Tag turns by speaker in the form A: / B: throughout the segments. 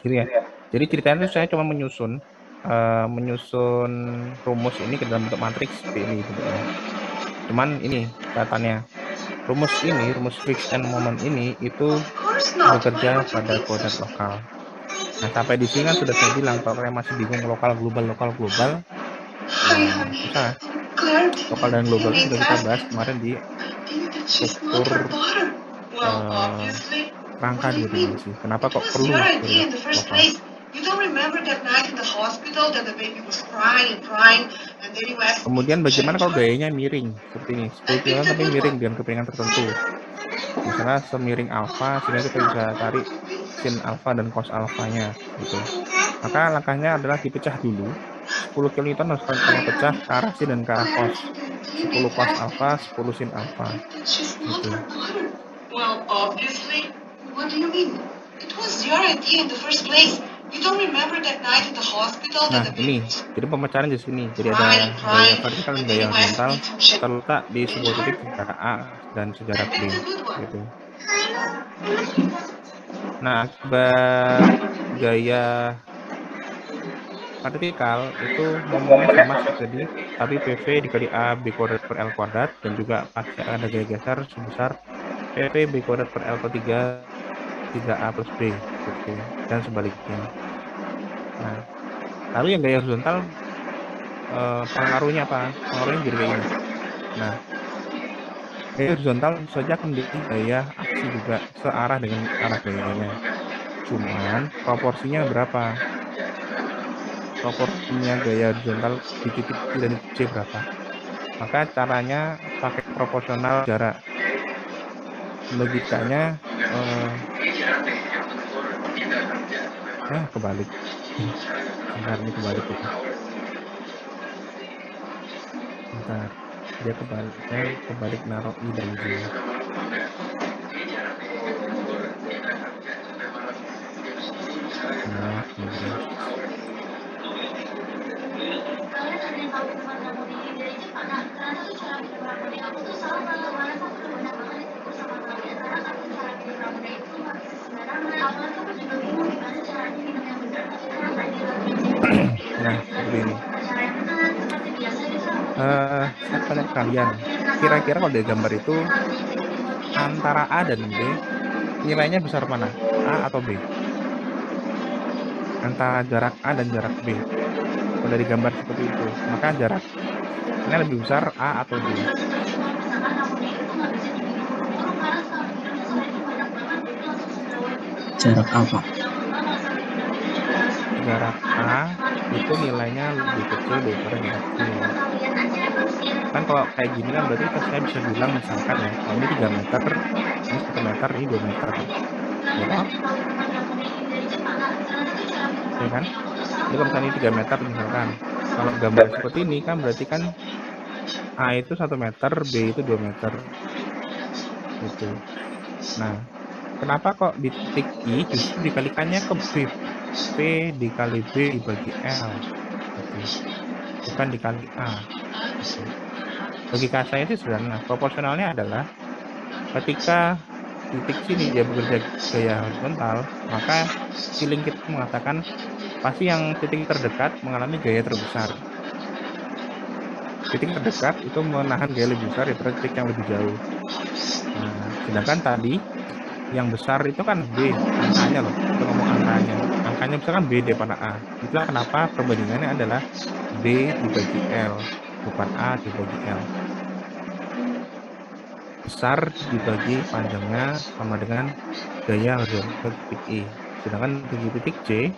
A: Gitu ya. Jadi ceritanya itu saya cuma menyusun rumus ini ke dalam bentuk matriks seperti ini bentuknya. Cuman ini catatannya, rumus fixed and moment ini itu bekerja pada koordinat lokal. Nah, sampai di sini kan sudah saya bilang, kalau kalian masih bingung lokal global, ya susah. Lokal dan global itu sudah kita bahas kemarin di struktur kerangka dua dimensi. Kenapa kok perlu koordinat lokal? Kemudian bagaimana kalau gayanya miring seperti ini, 10 kilo tapi miring dengan kepiringan tertentu. Misalnya semiring alfa sehingga kita bisa cari sin alfa dan cos alfanya gitu. Maka langkahnya adalah dipecah dulu. 10 kilonewton harus kita pecah ke arah sin dan ke arah cos. 10 cos alfa, 10 sin alfa. Gitu.
B: Well, obviously. What do you mean? It was your idea in the first place. You don't remember that night in the hospital
A: Nah,
B: that the
A: ini.
B: baby
A: Jadi pemacaran di sini. Jadi ada gaya vertikal dan gaya horizontal terletak di sebuah titik sejarah A dan sejarah B gitu. Nah, akibat gaya vertikal itu momennya sama seperti tadi, tapi PV dikali A B kuadrat per L kuadrat dan juga pasti ada gaya geser sebesar PV B kuadrat per L per 3A plus B gitu, dan sebaliknya. Nah, lalu yang gaya horizontal pengaruhnya apa? Pengaruhnya jadi kayak ini. Nah, gaya horizontal saja akan menjadi gaya aksi juga searah dengan arah gayanya. Cuman proporsinya berapa? Proporsinya gaya horizontal di titik I dan titik J berapa? Maka caranya pakai proporsional jarak. Logikanya kebalik. Sebentar, ini kebalik ya. Bentar, dia kebalik. Saya kebalik naruh I dan J. Nah, kemudian nah, seperti ini. Saya tanya ke kalian, kira-kira kalau dari gambar itu antara A dan B nilainya besar mana? A atau B? Antara jarak A dan jarak B. Kalau dari gambar seperti itu, maka jaraknya lebih besar A atau B?
C: Jarak apa?
A: Jarak A itu nilainya lebih kecil daripada jarak B. Kan kalau kayak gini kan berarti saya bisa bilang misalkan ya, ini 3 meter, ini 1 meter, ini 2 meter. Ya toh? Ya kan? Jadi kalau misalnya ini 3 meter misalkan, kalau gambar seperti ini kan berarti kan A itu 1 meter, B itu 2 meter. Gitu. Nah, kenapa kok di titik I justru dikalikannya ke B? P dikali B dibagi L. Gitu. Bukan dikali A. Gitu. Logika saya sih sederhana. Proporsionalnya adalah ketika titik sini dia bekerja gaya horizontal, maka feeling kita mengatakan pasti yang titik terdekat mengalami gaya terbesar. Titik terdekat itu menahan gaya lebih besar daripada titik yang lebih jauh. Nah, sedangkan tadi yang besar itu kan B, angkanya loh. Kita ngomong angkanya. Angkanya besar kan B daripada A. Itulah kenapa perbandingannya adalah B dibagi L, bukan A dibagi L. Besar dibagi panjangnya sama dengan gaya horizontal titik I. Sedangkan di titik J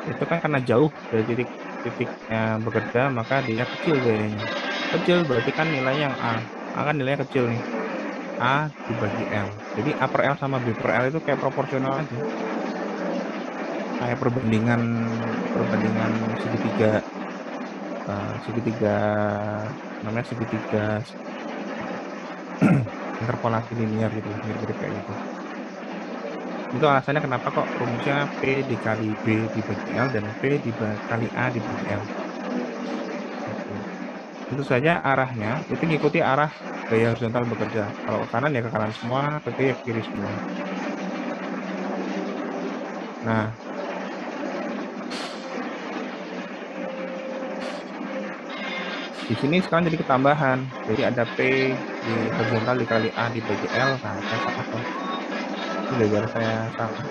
A: itu kan karena jauh dari titik-titiknya bekerja, maka dia kecil gayanya. Kecil berarti kan nilainya yang A. A kan nilainya kecil nih. A dibagi L. Jadi A per L sama B per L itu kayak proporsional aja. Kayak perbandingan segitiga namanya segitiga interpolasi linear gitu, mirip-mirip kayak gitu. Itu alasannya kenapa kok rumusnya P dikali B dibagi L dan P dikali A dibagi L. Gitu. Tentu saja arahnya itu ngikuti arah gaya horizontal bekerja. Kalau ke kanan ya ke kanan semua, ke kiri ya ke kiri semua. Nah, di sini sekarang jadi ketambahan. Jadi ada P di horizontal dikali A dibagi L. Nah, saya salah tuh. Ini gara-gara saya salah.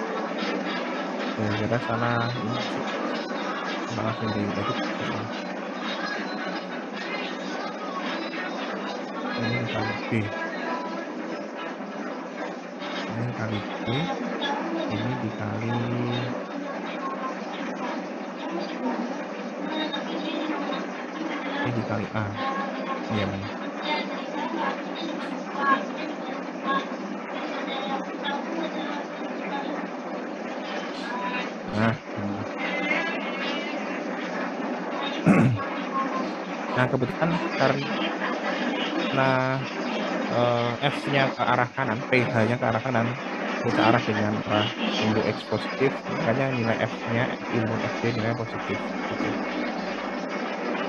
A: Gara-gara salah ini sih. Langsung diedit. Ini dikali B. Ini dikali B. Ini dikali dikali A. Iya benar. Nah, nah kebetulan karena F-nya ke arah kanan, pH-nya ke arah kanan, kita arah dengan arah sumbu X positif, makanya nilai F-nya, ilmu F-nya nilai positif.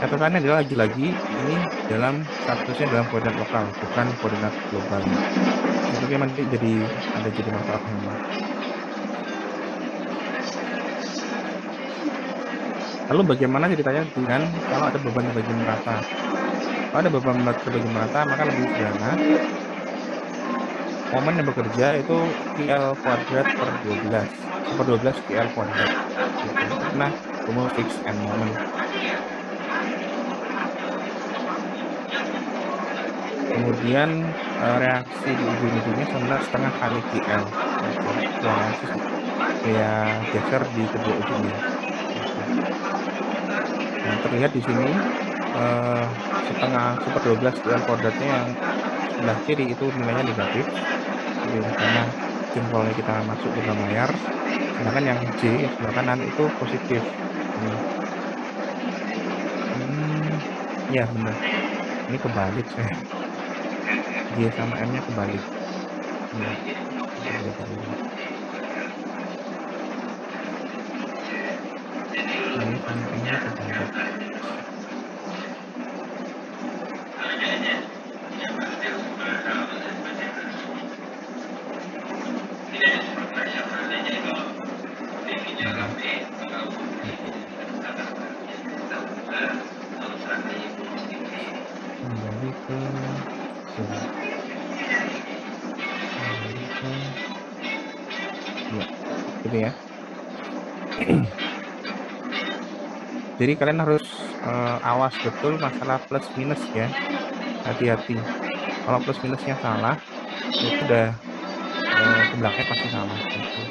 A: Catatannya adalah lagi-lagi ini dalam statusnya dalam koordinat lokal, bukan koordinat global. Itu memang jadi masalah memang. Lalu bagaimana ceritanya dengan kalau ada beban terbagi merata? Kalau ada beban terbagi merata, maka lebih sederhana. Momen yang bekerja itu QL kuadrat per 12 QL kuadrat. Nah, rumus fix and moment. Kemudian reaksi di ujung-ujungnya 9,5 kali QL. Reaksi ya geser di kedua ujungnya. Nah, terlihat di sini setengah super 12 QL kuadratnya yang sebelah kiri itu nilainya negatif. Karena jempolnya kita masuk ke dalam layar, sedangkan yang J yang sebelah kanan itu positif. Ya benar, ini kebalik saya. J sama M nya kebalik. Ya, ini sama M nya kebalik. Kembali ke ya, gitu ya. Jadi kalian harus awas betul masalah plus minus ya. Hati-hati. Kalau plus minusnya salah, itu udah ke belakangnya pasti salah. Gitu.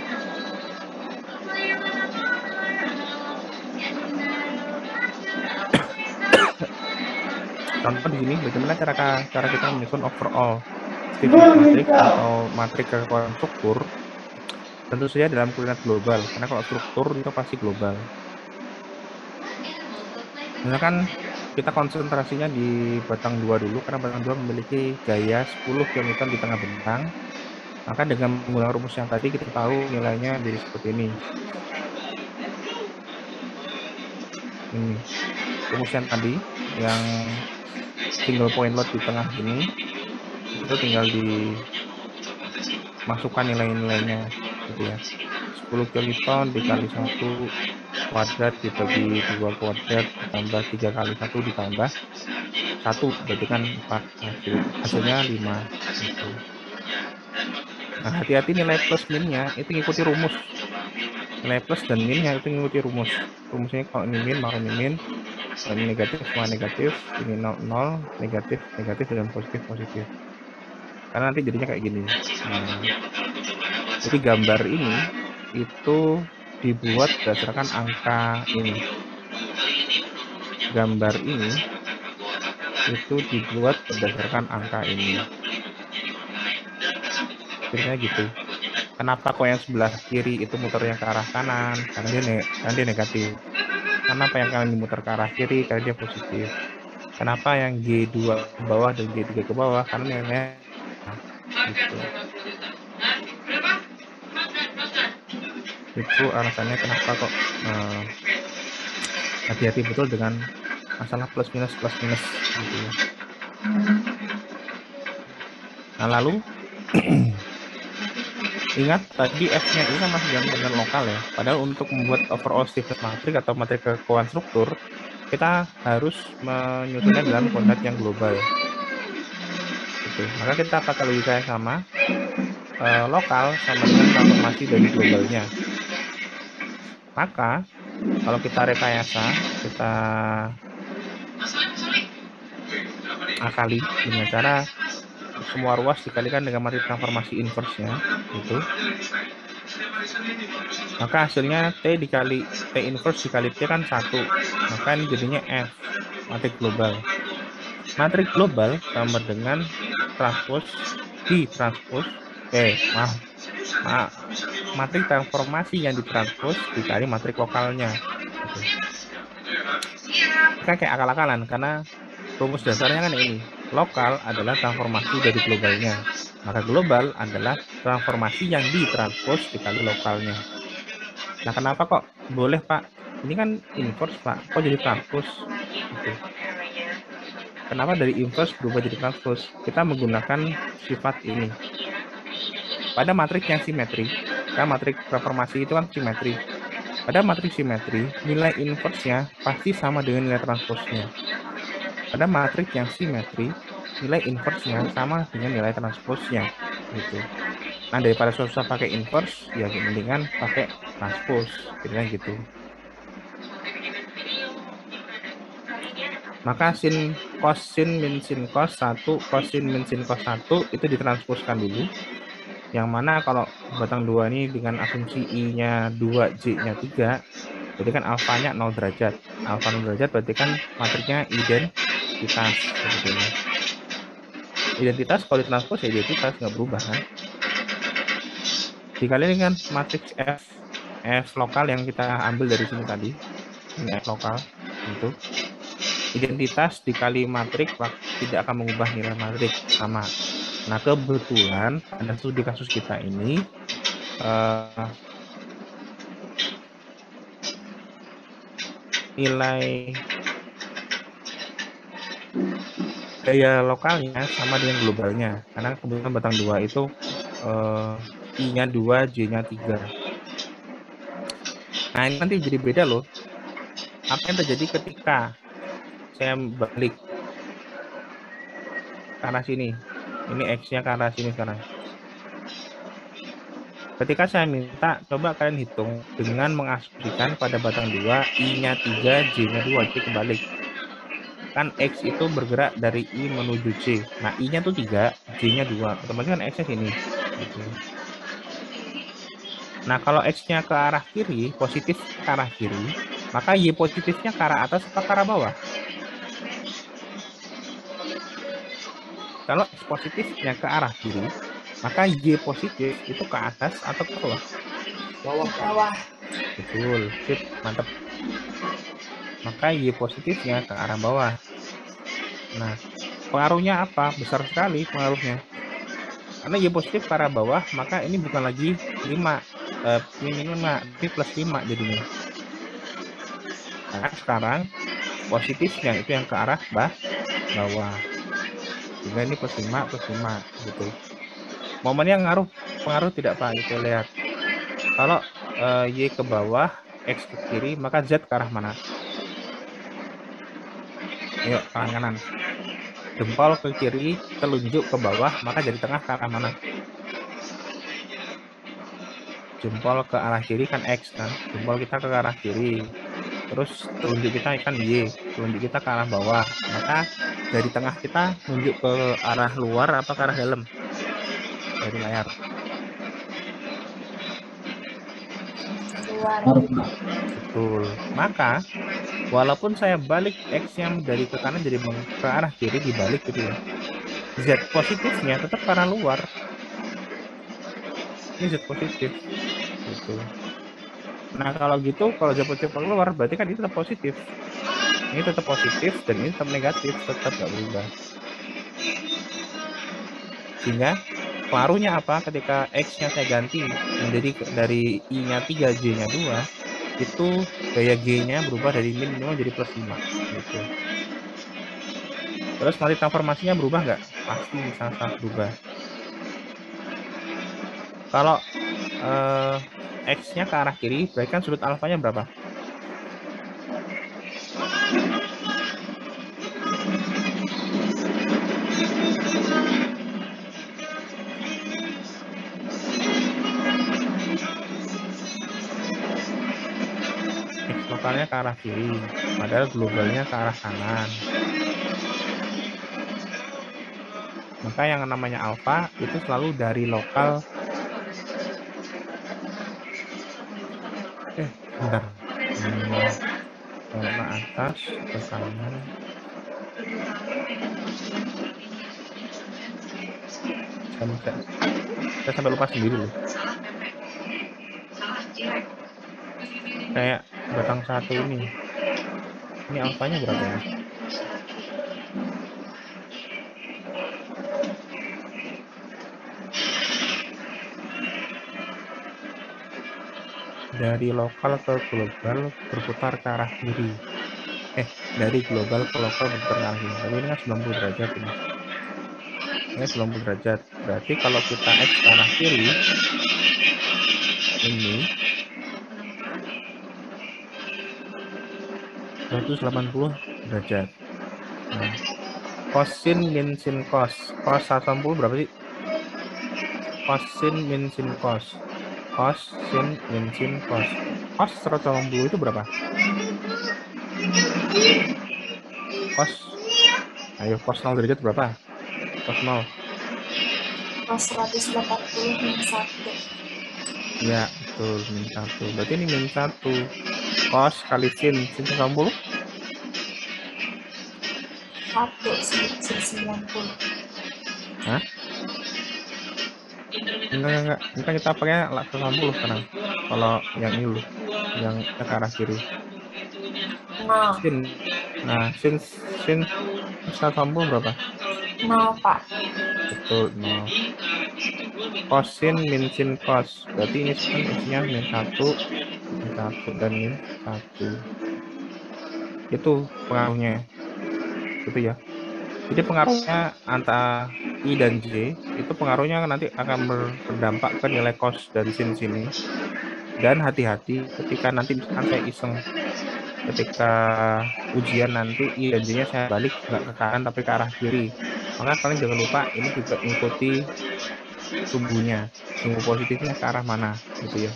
A: Contoh di sini bagaimana cara kita menyusun overall stiffness matrix atau matriks kekuatan struktur. Tentu saja dalam koordinat global, karena kalau struktur itu pasti global. Misalkan kita konsentrasinya di batang 2 dulu, karena batang 2 memiliki gaya 10 kN di tengah bentang. Maka dengan menggunakan rumus yang tadi kita tahu nilainya jadi seperti ini. Ini rumus yang tadi yang single point load di tengah ini itu tinggal dimasukkan nilai-nilainya gitu ya. 10 kiloton dikali 1 kuadrat dibagi 2 kuadrat ditambah 3 kali 1 ditambah 1 berarti kan 4 hasilnya 5 gitu. Nah, hati-hati nilai plus minnya itu ngikuti rumus. Nilai plus dan minnya itu ngikuti rumus. Rumusnya kalau ini min maka ini min, ini negatif maka negatif, ini 0 negatif dan positif. Karena nanti jadinya kayak gini. Jadi gambar ini itu dibuat berdasarkan angka ini. Gambar ini itu dibuat berdasarkan angka ini. Kira-kira gitu. Kenapa kok yang sebelah kiri itu muternya ke arah kanan? Karena dia negatif. Kenapa yang kanan dimuter ke arah kiri? Karena dia positif. Kenapa yang G2 ke bawah dan G3 ke bawah? Karena nilainya gitu. Itu alasannya kenapa kok hati-hati betul dengan masalah plus minus gitu ya. Nah lalu Ingat tadi F-nya ini kan masih dengan lokal ya. Padahal untuk membuat overall stiffness matrix atau matriks kekuatan struktur, kita harus menyusunnya dalam koordinat yang global. Gitu. Maka kita pakai logika yang sama, lokal sama dengan transformasi dari globalnya. Maka kalau kita rekayasa, kita akali dengan cara semua ruas dikalikan dengan matriks transformasi inverse-nya, gitu. Maka hasilnya T dikali T inverse dikali T kan 1. Maka ini jadinya F, matriks global. Matriks global sama dengan transpose di transpose matriks transformasi yang ditranspose dikali matriks lokalnya. Kan kayak akal-akalan karena rumus dasarnya kan ini. Lokal adalah transformasi dari globalnya. Maka global adalah transformasi yang ditranspose dikali lokalnya. Nah, kenapa kok boleh, Pak? Ini kan inverse, Pak. Kok jadi transpose? Gitu. Kenapa dari inverse berubah jadi transpose? Kita menggunakan sifat ini. Pada matriks yang simetri, kan matriks transformasi itu kan simetri. Pada matriks simetri, nilai inverse-nya pasti sama dengan nilai transpose-nya. Pada matriks yang simetri, nilai inverse-nya sama dengan nilai transpose-nya. Gitu. Nah, daripada susah pakai inverse, ya mendingan pakai transpose. Kira gitu. Maka sin cos sin min sin cos 1, cos sin min sin cos 1 itu ditransposkan dulu. Yang mana kalau batang 2 ini dengan asumsi I-nya 2, J-nya 3, berarti kan alfanya 0 derajat. Alfa 0 derajat berarti kan matriknya identitas. Sebetulnya. Identitas kalau ditranspos ya identitas, nggak berubah kan. Dikali dengan matriks F lokal yang kita ambil dari sini tadi. Ini F lokal. Gitu. Identitas dikali matriks tidak akan mengubah nilai matriks sama. Nah, kebetulan pada studi kasus kita ini nilai gaya lokalnya sama dengan globalnya. Karena kebetulan batang 2 itu I-nya 2, J-nya 3. Nah, ini nanti jadi beda loh. Apa yang terjadi ketika saya balik ke arah sini? Ini X-nya ke arah sini sekarang. Ketika saya minta, coba kalian hitung dengan mengasumsikan pada batang 2, I-nya 3, J-nya 2, jadi kebalik. Kan X itu bergerak dari I menuju J. Nah, I-nya tuh 3, J-nya 2. Otomatis kan X-nya sini. Gitu. Nah, kalau X-nya ke arah kiri, positif ke arah kiri, maka Y positifnya ke arah atas atau ke arah bawah? Kalau X positifnya ke arah kiri, maka Y positif itu ke atas atau ke bawah?
C: Bawah.
A: Betul, sip, mantap. Maka Y positifnya ke arah bawah. Nah, pengaruhnya apa? Besar sekali pengaruhnya. Karena Y positif ke arah bawah, maka ini bukan lagi 5, min 5, tapi plus 5 jadinya. Nah, sekarang positifnya itu yang ke arah bawah. Sehingga ini plus 5, plus 5 gitu. Momennya pengaruh tidak, Pak? Kita lihat. Kalau Y ke bawah, X ke kiri, maka Z ke arah mana? Ayo, kanan. Jempol ke kiri, telunjuk ke bawah, maka jadi tengah ke arah mana? Jempol ke arah kiri kan X kan. Jempol kita ke arah kiri. Terus telunjuk kita kan Y. Telunjuk kita ke arah bawah. Maka dari tengah kita nunjuk ke arah luar apa ke arah dalam? Dari layar.
C: Luar.
A: Betul. Maka walaupun saya balik X-nya dari ke kanan jadi ke arah kiri dibalik gitu ya. Z positifnya tetap ke arah luar. Ini Z positif. Gitu. Nah, kalau gitu, kalau Z positif keluar, berarti kan ini tetap positif. Ini tetap positif dan ini tetap negatif, tetap nggak berubah. Sehingga pengaruhnya apa ketika X-nya saya ganti menjadi dari I-nya 3, J-nya 2, itu gaya G-nya berubah dari min 5 jadi plus 5. Gitu. Terus matrik transformasinya berubah nggak? Pasti sangat berubah. Kalau X-nya ke arah kiri, berarti kan sudut alfanya berapa? X lokalnya ke arah kiri, padahal globalnya ke arah kanan. Maka yang namanya alfa itu selalu dari lokal. Bentar. Ke atas, ke kanan. Saya sampai lupa sendiri loh. Kayak batang satu ini. Ini alfanya berapa ya? Dari lokal ke global berputar ke arah kiri. Dari global ke lokal berputar ke arah kiri. Tapi ini kan 90 derajat ini. Ini 90 derajat. Berarti kalau kita X ke arah kiri, ini 180 derajat. Nah, kosin min sin cos. Cos 180 berapa sih? Kosin min sin cos. Cos sin min sin cos. Cos 180 itu berapa? Cos. Ayo, cos 0 derajat berapa? Cos 0.
C: Cos 180 min 1.
A: Ya, betul, min 1. Berarti ini min 1. Cos kali sin 180?
C: 1 sin 90.
A: Hah? Enggak. Ini kan kita pakai 180 sekarang. Kalau yang ini loh, yang ke arah kiri. Sin. Nah, sin 180 berapa?
C: 0, Pak.
A: Betul, 0. Kosin min sin cos. Berarti ini kan isinya min 1, dan min 1. Itu pengaruhnya. Gitu ya. Jadi pengaruhnya antara I dan J itu pengaruhnya nanti akan berdampak ke nilai cos dan sin sini. Dan hati-hati ketika nanti misalkan saya iseng ketika ujian nanti I dan J-nya saya balik nggak ke kanan tapi ke arah kiri. Maka kalian jangan lupa ini juga mengikuti sumbunya, sumbu positifnya ke arah mana gitu ya.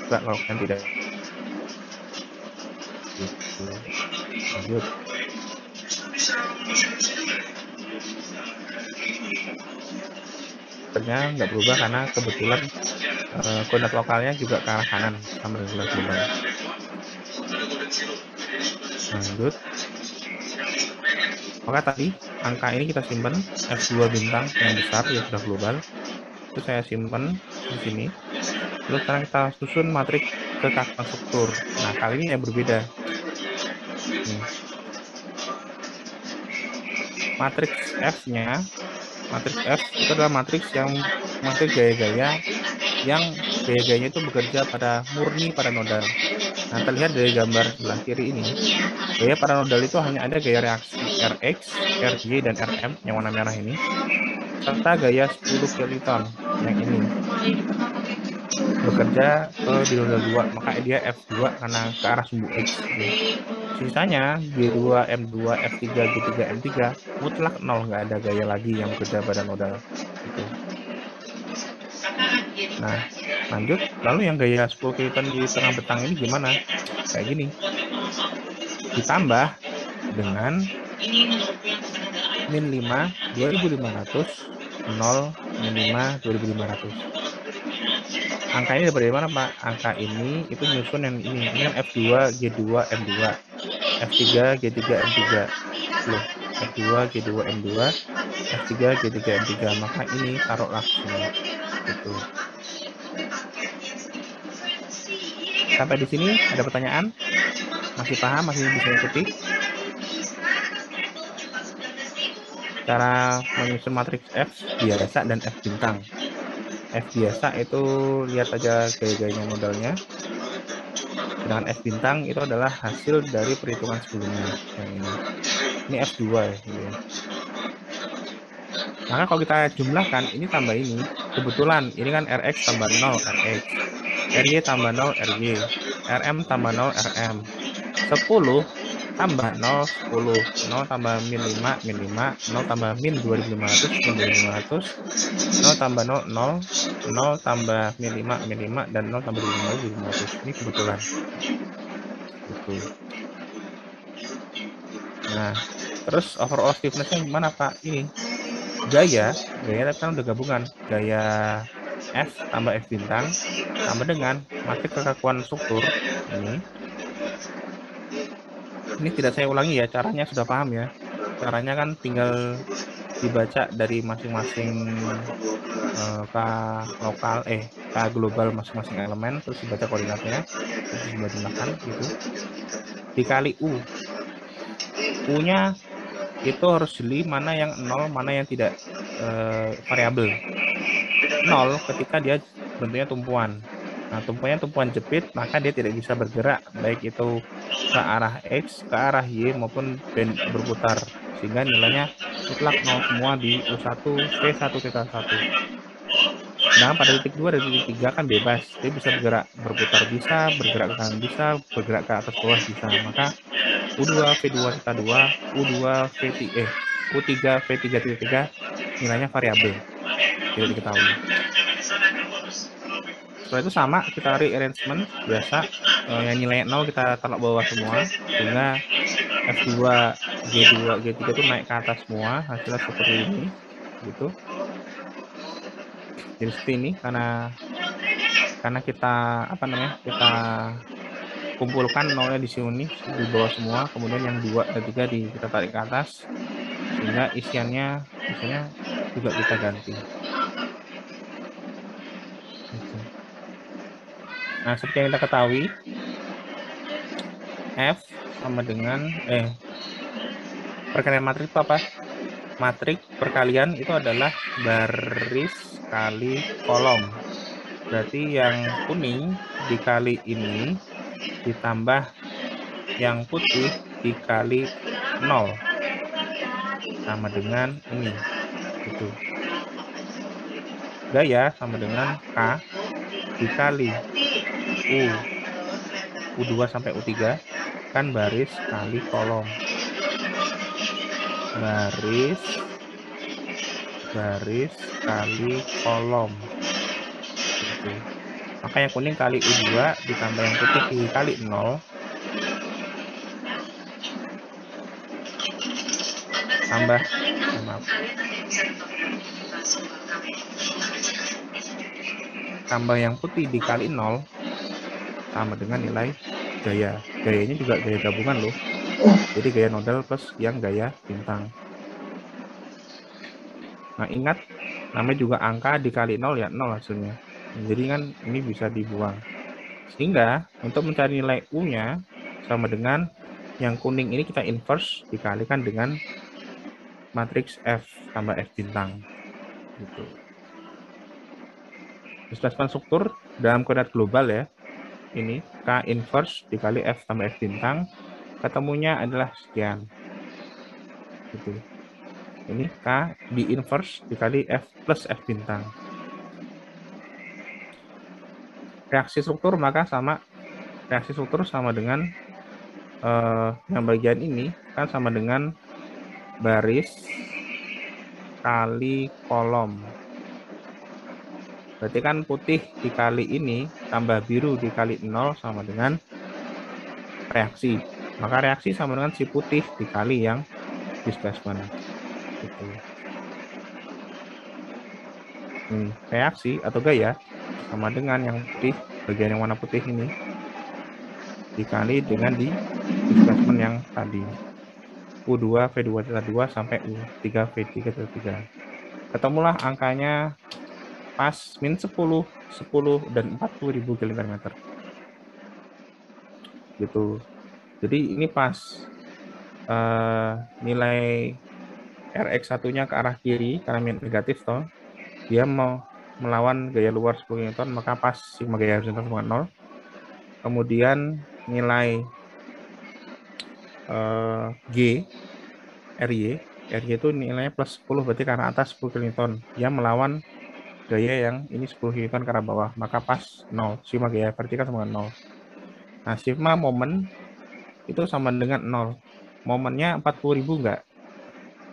A: Enggak, kalau kan tidak. Lanjut. Sebenarnya nggak berubah karena kebetulan koordinat lokalnya juga ke arah kanan sama dengan global. Lanjut. Maka tadi angka ini kita simpan F2 bintang yang besar yang sudah global. Itu saya simpan di sini. Lalu sekarang kita susun matriks ke kakak struktur. Nah, kali ini yang berbeda. Matriks F-nya, matriks F itu adalah matriks gaya-gaya yang gaya-gayanya itu bekerja murni pada nodal. Nah, terlihat dari gambar sebelah kiri ini, gaya pada nodal itu hanya ada gaya reaksi Rx, Ry, dan Rm yang warna merah ini, serta gaya 10 kiloton yang ini bekerja di nodal 2, maka dia F2 karena ke arah sumbu X. Sisanya G2, M2, F3, G3, M3 mutlak 0, nggak ada gaya lagi yang bekerja pada nodal. Gitu. Nah, lanjut. Lalu yang gaya 10 kiloton di tengah betang ini gimana? Kayak gini. Ditambah dengan min 5 2500, 0 min 5 2500. Angka ini dari mana, Pak? Angka ini itu nyusun yang ini kan F2, G2, M2, F3, G3, M3. Loh, F2, G2, M2, F3, G3, M3. Maka ini taruhlah sini. Gitu. Sampai di sini ada pertanyaan? Masih paham? Masih bisa ikuti? Cara menyusun matriks F biasa dan F bintang. F biasa itu lihat aja gaya-gayanya modalnya. Sedangkan F bintang itu adalah hasil dari perhitungan sebelumnya. Yang ini F2 ya. Maka kalau kita jumlahkan, ini tambah ini. Kebetulan, ini kan Rx tambah 0, Rx. Ry tambah 0, Ry. Rm tambah 0, Rm. 10 tambah 0, 10. 0 tambah min 5, min 5. 0 tambah min 2500, min 2500. 0 tambah 0, 0. 0 tambah min 5, min 5. Dan 0 tambah 2500, 2500. Ini kebetulan. Gitu. Nah, terus overall stiffness-nya gimana, Pak? Ini gaya tapi kan udah gabungan. Gaya F tambah F bintang sama dengan matrik kekakuan struktur ini. Ini tidak saya ulangi ya, caranya sudah paham ya. Caranya kan tinggal dibaca dari masing-masing K lokal, K global masing-masing elemen, terus dibaca koordinatnya, terus dijumlah-jumlahkan gitu. Dikali U. U-nya itu harus jeli mana yang 0, mana yang tidak variabel. 0 ketika dia bentuknya tumpuan. Nah, tumpuannya tumpuan jepit, maka dia tidak bisa bergerak, baik itu ke arah X, ke arah Y, maupun berputar. Sehingga nilainya mutlak 0 semua di U1, V1, θ1. Sedangkan pada titik 2 dan titik 3 kan bebas. Dia bisa bergerak, berputar bisa, bergerak ke kanan bisa, bergerak ke atas bawah bisa. Maka U2, V2, θ2, U2, V3, U3, V3, θ3 nilainya variabel. Tidak diketahui. Setelah itu sama, kita rearrangement biasa, yang nilai 0 kita taruh bawah semua, sehingga F2, G2, G3 itu naik ke atas semua, hasilnya seperti ini, gitu. Jadi seperti ini, karena kita kita kumpulkan nolnya di sini di bawah semua, kemudian yang 2 dan 3 kita tarik ke atas, sehingga isiannya juga kita ganti. Gitu. Nah, seperti yang kita ketahui, F sama dengan perkalian matrik itu apa? Matrik perkalian itu adalah baris kali kolom. Berarti yang kuning dikali ini ditambah yang putih dikali 0 sama dengan ini. Gitu. Gaya sama dengan K dikali U2 sampai U3 kan baris kali kolom. Baris kali kolom. Gitu. Maka yang kuning kali U2 ditambah yang putih dikali 0 tambah yang putih dikali 0 sama dengan nilai gaya. Gayanya juga gaya gabungan loh. Jadi gaya nodal plus yang gaya bintang. Nah, ingat namanya juga angka dikali 0 ya 0 hasilnya. Jadi kan ini bisa dibuang. Sehingga untuk mencari nilai U-nya sama dengan yang kuning ini kita inverse dikalikan dengan matriks F tambah F bintang. Gitu. Displacement struktur dalam koordinat global ya. Ini K inverse dikali F tambah F bintang. Ketemunya adalah sekian. Gitu. Ini K di inverse dikali F plus F bintang. Reaksi struktur maka sama. Reaksi struktur sama dengan yang bagian ini kan sama dengan baris kali kolom. Berarti kan putih dikali ini tambah biru dikali 0 sama dengan reaksi. Maka reaksi sama dengan si putih dikali yang displacement. Gitu. Ini reaksi atau gaya sama dengan yang putih, bagian yang warna putih ini dikali dengan di displacement yang tadi. U2, V2, θ2 sampai U3, V3, θ3. Ketemulah angkanya pas min 10, 10, dan 40.000 km. Gitu. Jadi ini pas nilai Rx1-nya ke arah kiri, karena negatif toh, dia mau melawan gaya luar 10 N, maka pas sigma gaya horizontal sama 0. Kemudian nilai G, Ry RG itu nilainya plus 10 berarti karena atas 10 kilonewton. Dia melawan gaya yang ini 10 kilonewton karena bawah, maka pas 0. Sigma gaya vertikal sama dengan 0. Nah, sigma momen itu sama dengan 0. Momennya 40.000 enggak?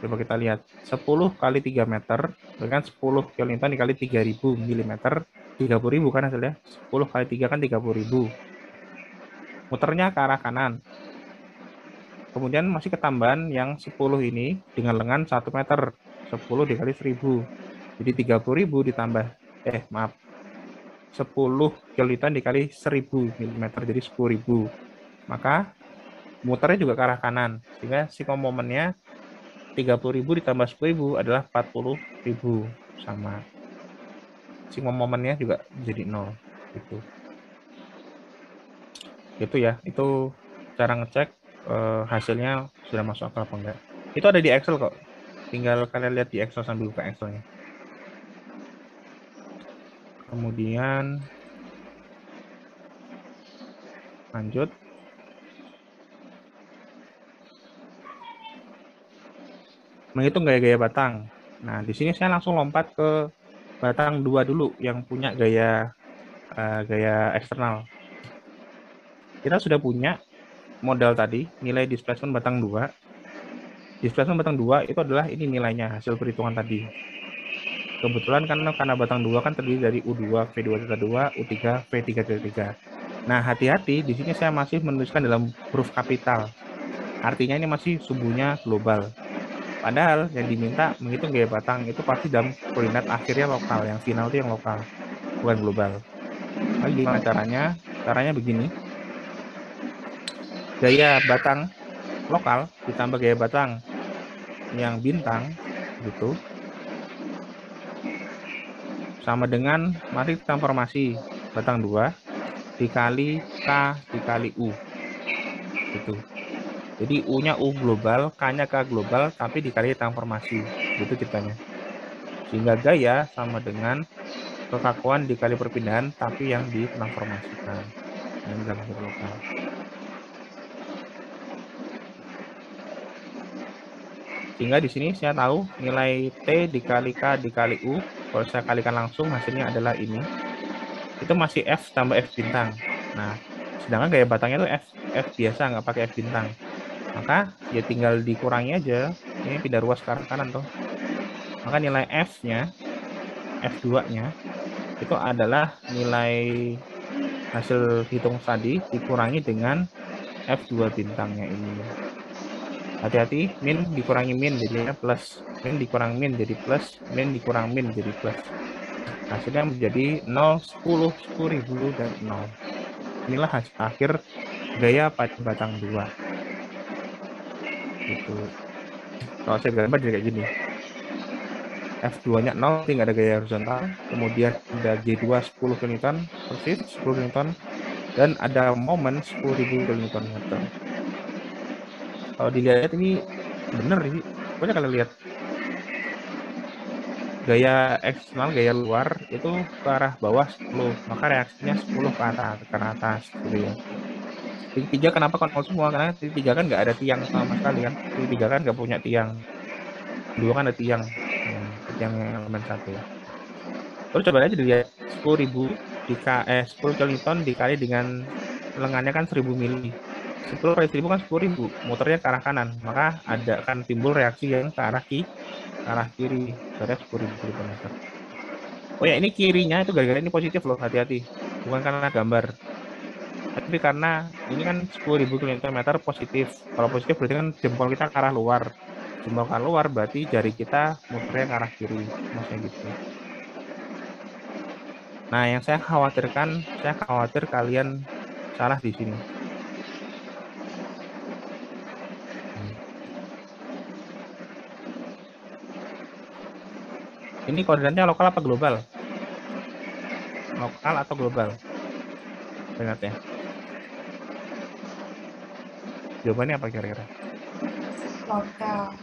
A: Coba kita lihat. 10 kali 3 meter dengan 10 kilonewton dikali 3.000 mm, 30.000 kan hasilnya. 10 kali 3 kan 30.000. Muternya ke arah kanan. Kemudian masih ketambahan yang 10 ini dengan lengan 1 meter. 10 dikali 1000. Jadi 30.000 ditambah, maaf, 10 kilonewton dikali 1000 mm, jadi 10.000. Maka muternya juga ke arah kanan. Sehingga sigma momennya 30.000 ditambah 10.000 adalah 40.000. Sama. Sigma momennya juga jadi 0. Itu ya, itu cara ngecek hasilnya sudah masuk akal apa enggak. Itu ada di Excel kok. Tinggal kalian lihat di Excel sambil buka Excelnya. Kemudian lanjut. Menghitung gaya-gaya batang. Nah, di sini saya langsung lompat ke batang 2 dulu yang punya gaya eksternal. Kita sudah punya modal tadi, nilai displacement batang 2. Displacement batang 2 itu adalah ini nilainya, hasil perhitungan tadi. Kebetulan karena batang 2 kan terdiri dari U2, V2, U3, V3. Nah, hati-hati, di sini saya masih menuliskan dalam huruf kapital. Artinya ini masih subuhnya global. Padahal yang diminta menghitung gaya batang itu pasti dalam koordinat akhirnya lokal, yang final itu yang lokal, bukan global. Lalu gimana caranya? Caranya begini. Gaya batang lokal ditambah gaya batang yang bintang gitu sama dengan, mari transformasi batang 2 dikali K dikali U gitu. Jadi U-nya U global, K-nya K global, tapi dikali transformasi gitu ceritanya. Sehingga gaya sama dengan kekakuan dikali perpindahan tapi yang ditransformasikan. Ini dalam bentuk lokal. Sehingga di sini saya tahu nilai T dikali K dikali U, kalau saya kalikan langsung hasilnya adalah ini. Itu masih F tambah F bintang. Nah, sedangkan gaya batangnya itu F biasa, nggak pakai F bintang. Maka ya tinggal dikurangi aja. Ini pindah ruas ke arah kanan tuh. Maka nilai F-nya, F2-nya, itu adalah nilai hasil hitung tadi dikurangi dengan F2 bintangnya ini. Hati-hati, min dikurangi min jadinya plus, min dikurangi min jadi plus, min dikurang min jadi plus. Hasilnya menjadi 0, 10, 10.000 dan 0. Inilah hasil akhir gaya pada batang 2. Gitu. Kalau saya gambar jadi kayak gini. F2-nya 0, tinggal ada gaya horizontal, kemudian ada G2 10 kN, persis 10 kN, dan ada momen 10.000 kN. Kalau dilihat ini bener sih, pokoknya kalian lihat gaya eksternal, gaya luar itu ke arah bawah 10, maka reaksinya 10 ke atas gitu ya. Titik 3 kenapa kontrol semua? Karena titik 3 kan nggak ada tiang sama sekali kan, titik 3 kan nggak punya tiang, 2 kan ada tiang elemen 1 ya. Terus coba aja dilihat 10.000 10 kilonewton dikali dengan lengannya kan 1000 mili. 10 kali 1000 kan 10.000, muternya ke arah kanan, maka ada akan timbul reaksi yang ke arah kiri, sebenarnya 10.000 km. Oh ya, ini kirinya itu gara-gara ini positif loh, hati-hati. Bukan karena gambar, tapi karena ini kan 10.000 km positif. Kalau positif berarti kan jempol kita ke arah luar. Jempol ke arah luar berarti jari kita muternya ke arah kiri, maksudnya gitu. Nah, yang saya khawatir kalian salah di sini. Ini koordinatnya lokal apa global? Lokal atau global? Ingat ya. Jawabannya apa kira-kira?
C: Lokal.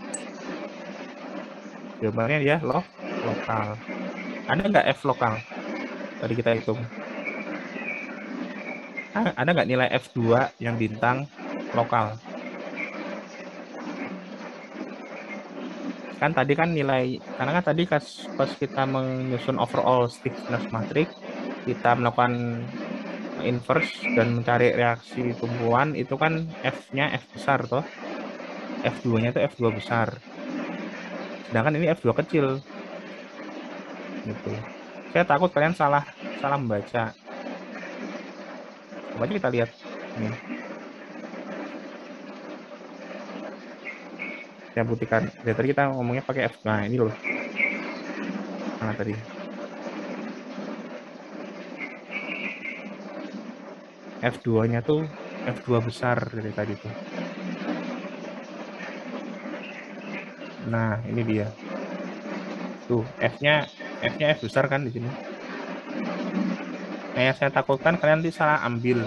A: Jawabannya ya lokal. Ada nggak F lokal? Tadi kita hitung. Ada nggak nilai F2 yang bintang lokal? Kan tadi kan nilai, karena kan tadi pas kita menyusun overall stiffness matrix, kita melakukan inverse dan mencari reaksi tumpuan, itu kan F-nya F besar toh. F2-nya itu F2 besar. Sedangkan ini F2 kecil. Gitu. Saya takut kalian salah membaca. Coba aja kita lihat. Nih. Saya buktikan. Dari tadi kita ngomongnya pakai F. Nah, ini loh. Mana tadi? F2-nya tuh F2 besar dari tadi tuh. Nah, ini dia. Tuh, F-nya F besar kan di sini. Nah, yang saya takutkan kalian nanti salah ambil.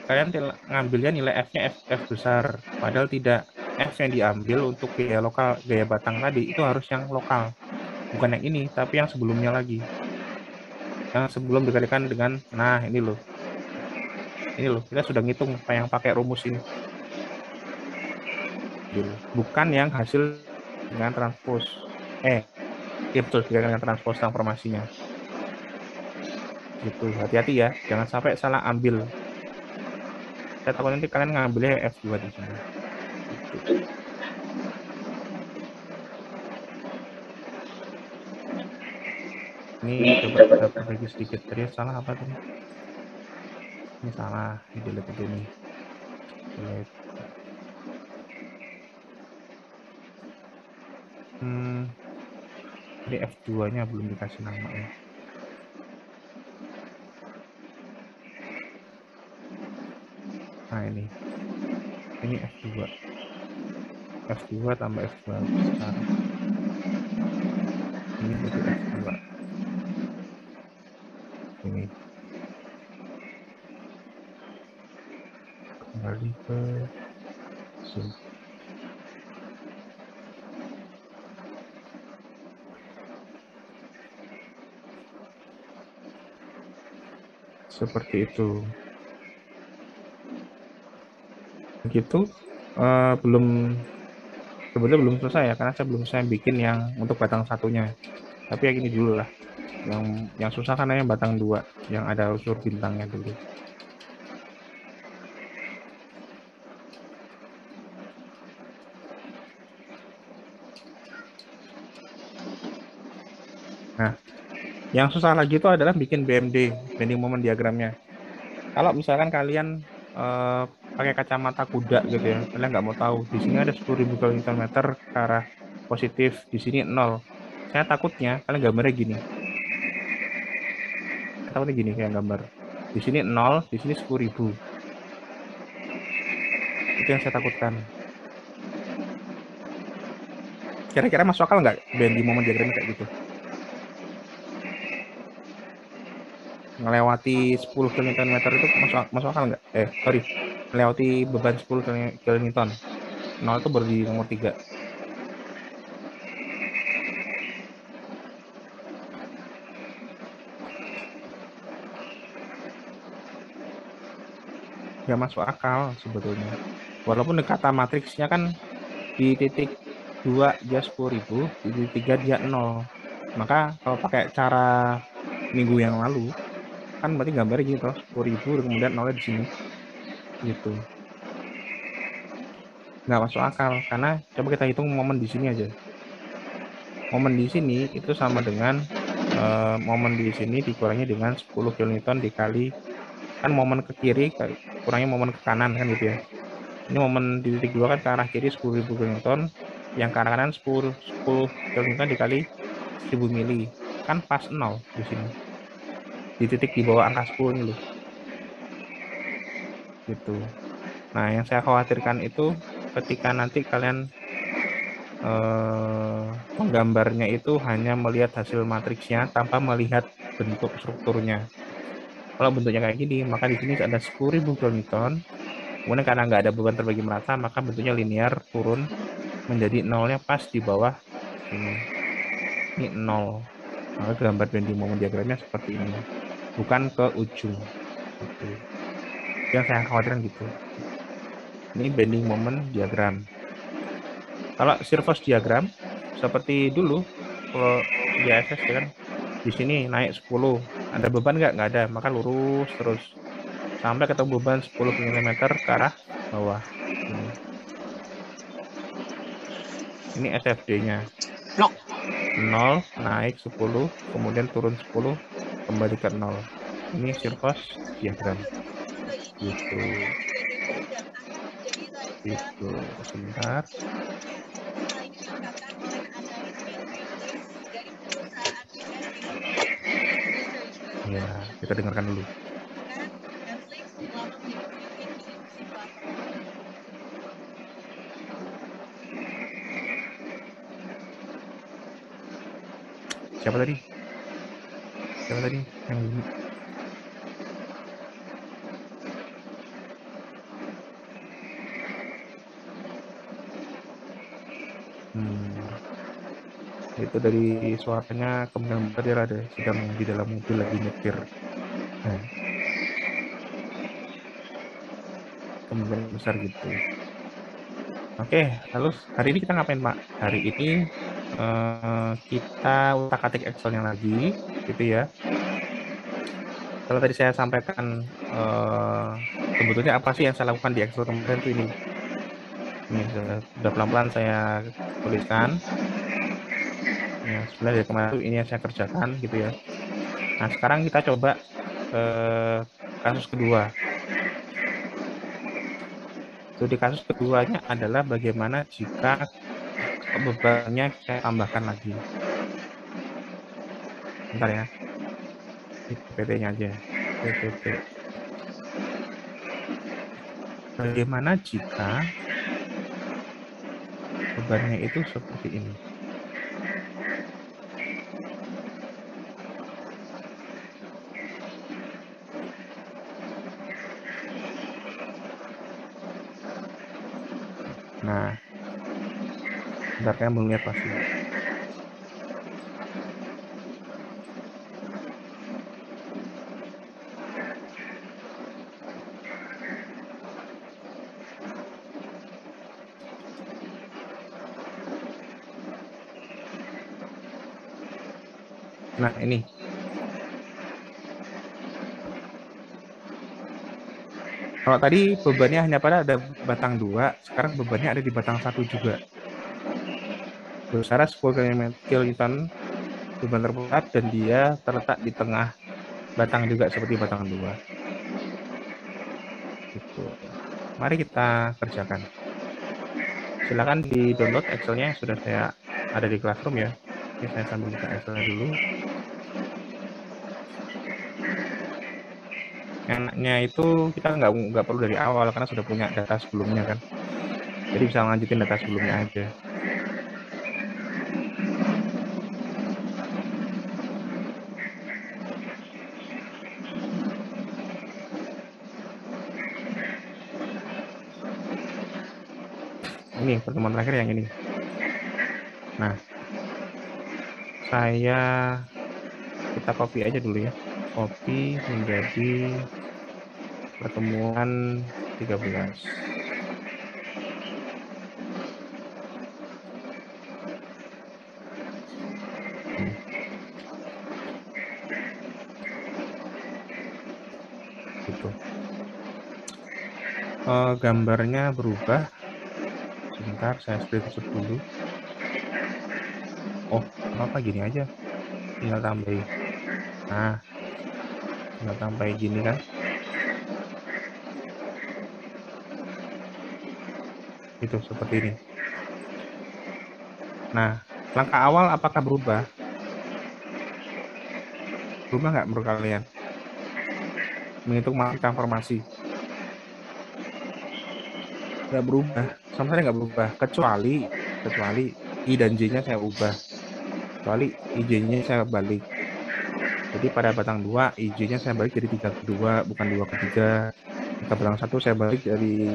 A: Kalian ngambilnya nilai F-nya F besar, padahal tidak. F yang diambil untuk gaya lokal, gaya batang tadi itu harus yang lokal, bukan yang ini, tapi yang sebelumnya lagi, yang sebelum dikalikan dengan, nah ini loh, kita sudah ngitung yang pakai rumus ini, bukan yang hasil dengan transpose, betul, dengan transpose transformasinya, gitu. Hati-hati ya, jangan sampai salah ambil. Saya takut nanti kalian ngambilnya F2 di sini. Gitu. Ini coba kita perbaiki sedikit. Tadi salah apa tadi? Ini salah. Ini delete dulu nih. Delete. Jadi F2-nya belum dikasih nama ya. Nah ini F2. F2 tambah F2 besar. Ini jadi F2. Ini. Kembali ke zoom. Seperti itu. Begitu. Sebetulnya belum selesai ya, karena saya belum selesai bikin yang untuk batang satunya. Tapi ya gini dulu lah. Yang susah kan yang batang 2 yang ada unsur bintangnya dulu. Nah, yang susah lagi itu adalah bikin BMD, bending moment diagramnya. Kalau misalkan kalian pakai kacamata kuda gitu ya, kalian nggak mau tahu di sini ada 10.000 km ke arah positif, di sini 0. Saya takutnya kalian gambarnya gini. Takutnya gini kayak gambar. Di sini 0, di sini 10.000. Itu yang saya takutkan. Kira-kira masuk akal nggak bending moment diagramnya kayak gitu? Melewati 10 km itu masuk akal nggak? Melewati beban 10 kN. 0 itu baru di nomor 3. Nggak masuk akal sebetulnya. Walaupun kata matriksnya kan di titik 2 dia 10.000, di titik 3 dia 0. Maka kalau pakai cara minggu yang lalu, kan berarti gambarnya gini toh, 10.000 kemudian 0 di sini. Gitu. Nggak masuk akal, karena coba kita hitung momen di sini aja. Momen di sini itu sama dengan momen di sini dikurangi dengan 10 kN dikali, kan momen ke kiri kurangnya momen ke kanan kan gitu ya. Ini momen di titik 2 kan ke arah kiri 10.000 kN, yang ke arah kanan 10 kN dikali 1000 mili, kan pas 0 di sini. Di titik di bawah angka 10 ini loh. Gitu. Nah, yang saya khawatirkan itu ketika nanti kalian menggambarnya itu hanya melihat hasil matriksnya tanpa melihat bentuk strukturnya. Kalau bentuknya kayak gini, maka di sini ada 10.000 kN. Kemudian karena nggak ada beban terbagi merata, maka bentuknya linear turun menjadi nolnya pas di bawah sini. Ini 0. Maka gambar bending moment diagramnya seperti ini, bukan ke ujung. Gitu. Yang saya khawatirkan gitu. Ini bending moment diagram. Kalau Sirfos diagram seperti dulu kalau di ASS ya kan, di sini naik 10, ada beban nggak ada, maka lurus terus sampai ketemu beban 10 mm ke arah bawah. Ini SFD-nya 0 naik 10, kemudian turun 10, kembali ke 0. Ini Sirfos diagram gitu. Sebentar. Ya, kita dengarkan dulu. Siapa tadi yang bunyi? Itu dari suaranya kemungkinan besar ada sedang di dalam mobil lagi nyetir. Kemungkinan besar gitu. Oke, lalu hari ini kita ngapain, Pak? Hari ini kita utak-atik Excel-nya lagi, gitu ya. Kalau tadi saya sampaikan sebetulnya apa sih yang saya lakukan di Excel kemarin tuh ini sudah pelan-pelan saya tuliskan. Ya, sebenarnya dari kemarin tuh ini yang saya kerjakan gitu ya. Nah, sekarang kita coba kasus kedua. Studi kasus keduanya adalah bagaimana jika bebannya saya tambahkan lagi. Bentar ya. PPT-nya aja. PPT. Bagaimana jika bebannya itu seperti ini? Nah, bentar kan belum lihat pasti. Nah, ini. Kalau tadi bebannya hanya pada ada batang 2, sekarang bebannya ada di batang 1 juga. Besar 10 kilonewton beban terpusat dan dia terletak di tengah batang juga seperti batang 2. Gitu. Mari kita kerjakan. Silakan di-download Excel-nya, sudah saya ada di Classroom ya. Oke, saya sambil buka Excel-nya dulu. Enaknya itu kita nggak perlu dari awal karena sudah punya data sebelumnya kan. Jadi bisa lanjutin data sebelumnya aja. Ini pertemuan terakhir yang ini. Nah, kita copy aja dulu ya. Copy menjadi pertemuan 13. Gitu. Gambarnya berubah. Sebentar, saya screenshot dulu. Oh, kenapa gini aja? Tinggal tambahin. Nah, tinggal tambahin gini kan. Itu seperti ini. Nah, langkah awal apakah berubah? Berubah nggak menurut kalian? Menghitung margin transformasi. Nggak berubah, sama sekali nggak berubah. Kecuali I dan J-nya saya ubah. Kecuali IJ-nya saya balik. Jadi pada batang 2, IJ-nya saya balik jadi 3 ke 2, bukan 2 ke 3. Pada batang 1 saya balik dari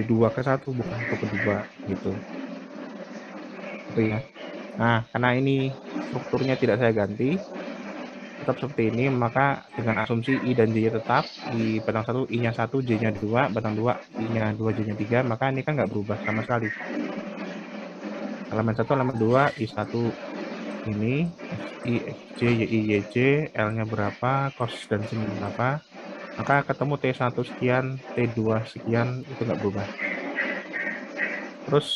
A: 2 ke 1, bukan 1 ke 2, gitu. Gitu ya. Nah, karena ini strukturnya tidak saya ganti, tetap seperti ini, maka dengan asumsi I dan J-nya tetap, di batang 1 I-nya 1, J-nya 2, batang 2 I-nya 2, J-nya 3, maka ini kan nggak berubah sama sekali. Elemen 1, elemen 2, I1 ini, I, X, J, Y, I, Y, J, L-nya berapa, cos dan sin berapa, maka ketemu T1 sekian, T2 sekian, itu nggak berubah. Terus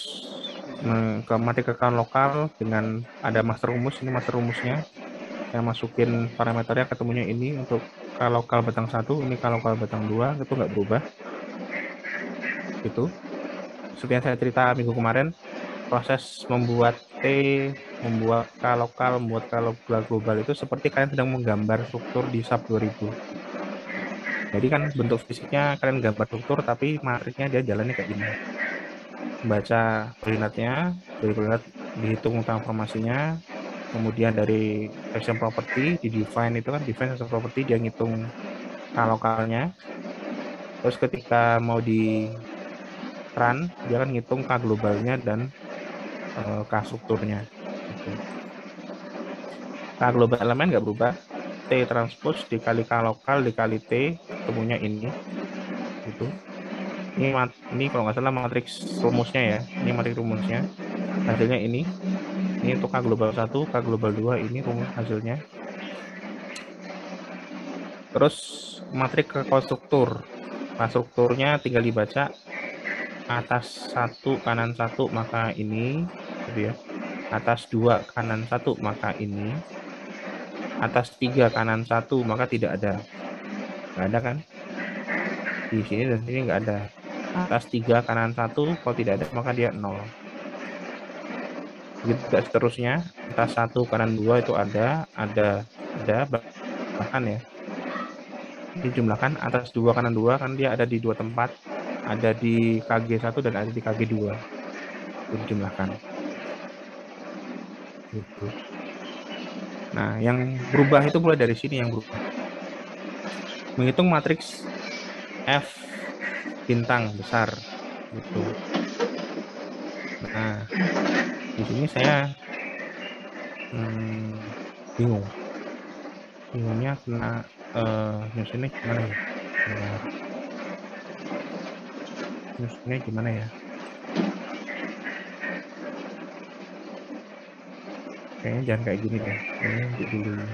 A: ke matematika lokal dengan ada master rumus, ini master rumusnya. Saya masukin parameternya, ketemunya ini untuk K lokal batang 1, ini K lokal batang 2, itu nggak berubah. Gitu. Seperti yang saya cerita minggu kemarin, proses membuat T, membuat K lokal, membuat K lokal global itu seperti kalian sedang menggambar struktur di SAP 2000. Jadi kan bentuk fisiknya kalian gambar struktur, tapi matriknya dia jalannya kayak gini. Baca koordinatnya, dari koordinat dihitung transformasinya, kemudian dari section property, di define itu kan, define section property, dia ngitung K lokalnya. Terus ketika mau di run, dia kan ngitung K globalnya dan K strukturnya. Gitu. K global elemen nggak berubah, T transpose dikali K lokal dikali T, ketemunya ini. Gitu. Ini kalau nggak salah matriks rumusnya ya, ini matriks rumusnya. Hasilnya ini untuk K global 1, K global 2, ini rumus hasilnya. Terus matriks ke konstruktur. Strukturnya tinggal dibaca, atas 1 kanan 1 maka ini, gitu ya. Atas 2 kanan 1 maka ini. Atas 3 kanan 1 maka tidak ada. Nggak ada kan? Di sini dan sini nggak ada. Atas 3 kanan 1 kalau tidak ada maka dia 0. Begitu seterusnya. Atas 1 kanan 2 itu ada, bahkan ya. Dijumlahkan atas 2 kanan 2 kan dia ada di 2 tempat. Ada di KG1 dan ada di KG2. Itu dijumlahkan. Gitu. Nah, yang berubah itu mulai dari sini yang berubah. Menghitung matriks F bintang besar gitu. Nah, di sini saya bingung. Bingungnya kena nyusunnya gimana ya? Nyusunnya gimana ya? Kayaknya jangan kayak gini deh. Ini dulu.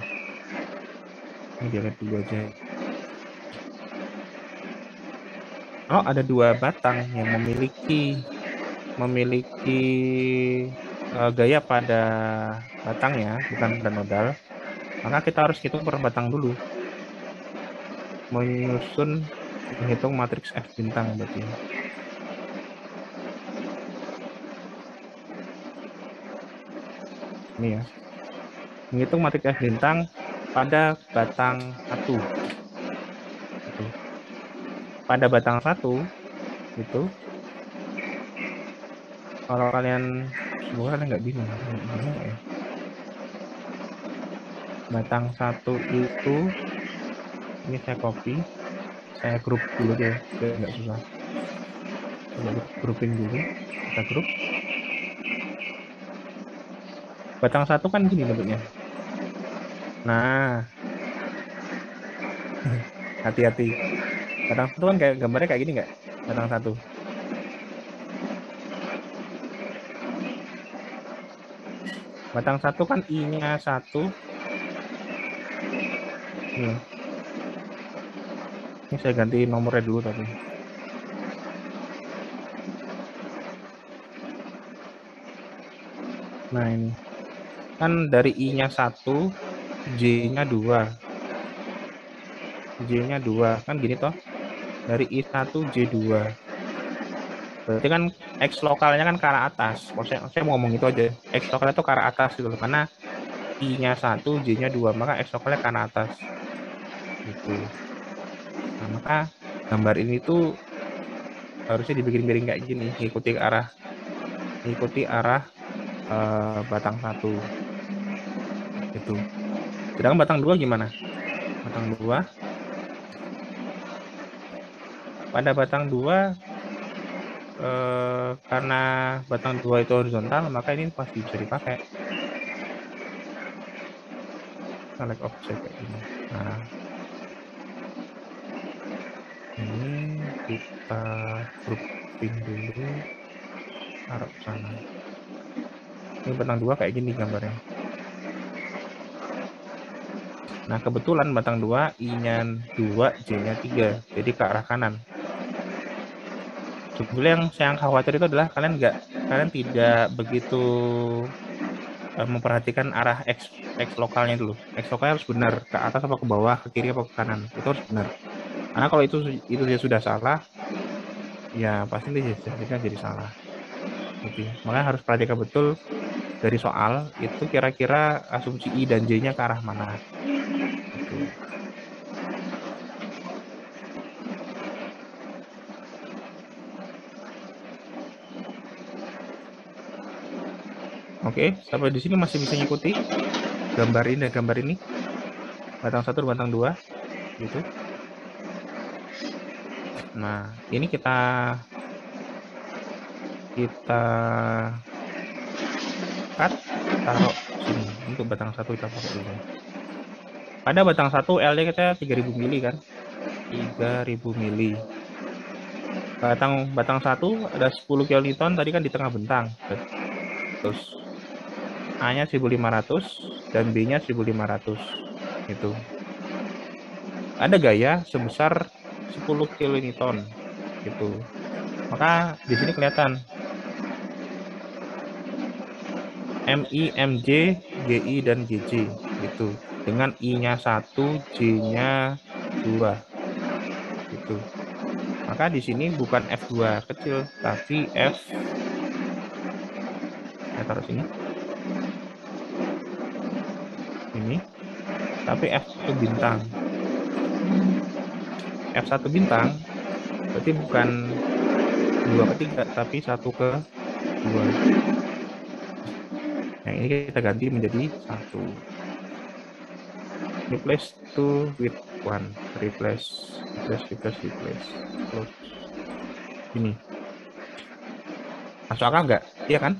A: Ini dilihat dulu aja. Oh, ada 2 batang yang memiliki gaya pada batang ya, bukan pada nodal. Maka kita harus hitung per batang dulu. Menghitung matriks F bintang berarti. Ini ya. Menghitung matriks F bintang pada batang 1. Gitu. Pada batang 1 itu, kalau kalian semoga kalian nggak bingung ya. Batang 1 itu, ini saya copy, saya grup dulu deh, biar nggak susah. Coba grouping dulu, kita grup. Batang 1 kan gini bentuknya. Nah, hati-hati. Batang 1 kan kayak gambarnya kayak gini nggak? Batang 1. Batang 1 kan I-nya 1. Ini saya ganti nomornya dulu tapi. Nah, ini. Kan dari I-nya 1, J-nya 2. J-nya 2. Kan gini toh. Dari I1, J2. Berarti kan X lokalnya kan ke arah atas. Saya mau ngomong itu aja. X lokalnya itu ke arah atas gitu loh. Karena I-nya 1, J-nya 2. Maka X lokalnya ke arah atas. Gitu. Nah, maka gambar ini tuh harusnya dibikin miring kayak gini. Ngikuti arah batang 1. Gitu. Sedangkan batang 2 gimana? Batang 2. Pada batang 2, karena batang 2 itu horizontal, maka ini pasti bisa dipakai. Select object kayak gini. Nah, ini kita grouping dulu, taruh sana. Ini batang 2 kayak gini gambarnya. Nah, kebetulan batang 2, I-nya 2, J-nya 3. Jadi ke arah kanan. Sebetulnya yang saya khawatir itu adalah kalian tidak begitu memperhatikan arah X lokalnya dulu. X lokalnya harus benar, ke atas apa ke bawah, ke kiri apa ke kanan. Itu harus benar. Karena kalau itu dia sudah salah, ya pasti hasilnya jadi salah. Gitu ya. Makanya harus perhatikan betul dari soal itu kira-kira asumsi I dan J-nya ke arah mana. Gitu. Oke, sampai di sini masih bisa ngikuti gambar ini dan gambar ini. Batang 1, batang 2 gitu. Nah, ini kita cut, taruh sini. Untuk batang 1 kita pakai dulu. Pada batang 1 L-nya kita 3000 mili kan? 3000 mili. Batang 1 ada 10 kilonewton tadi kan di tengah bentang. Terus A-nya 1500 dan B-nya 1500. Gitu. Ada gaya sebesar 10 kilonewton gitu. Maka di sini kelihatan MI, MJ, GI dan GJ gitu. Dengan I-nya 1, J-nya 2. Gitu. Maka di sini bukan F2 kecil, tapi F, saya taruh sini. Ini, tapi F1 bintang. F1 bintang berarti bukan 2 ke 3, tapi 1 ke 2. Yang ini kita ganti menjadi 1. Replace 2 with 1. Replace. Close. Ini. Masuk akal nggak? Iya kan?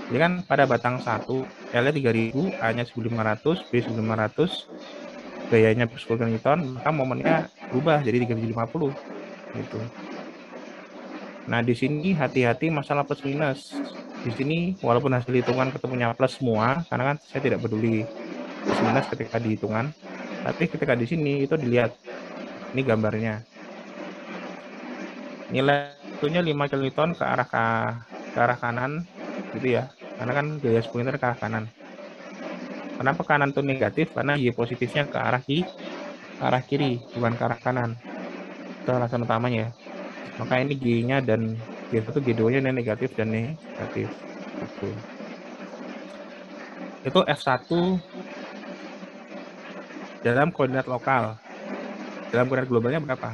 A: Ini kan pada batang 1, L-nya 3000, A-nya 1500, B 1500, gayanya 10 Newton, maka momennya berubah jadi 3050 gitu. Nah, di sini hati-hati masalah plus minus. Di sini walaupun hasil hitungan ketemunya plus semua, karena kan saya tidak peduli plus minus ketika dihitungan, tapi ketika di sini itu dilihat. Ini gambarnya. Nilai itunya 5 kilonewton ke arah kanan gitu ya. Karena kan gaya 10 Newton ke arah kanan. Kenapa kanan itu negatif? Karena Y positifnya ke arah kiri, bukan ke arah kanan. Itu alasan utamanya ya. Maka ini G-nya dan G1, G2-nya negatif dan negatif. Gitu. Itu F1 dalam koordinat lokal. Dalam koordinat globalnya berapa?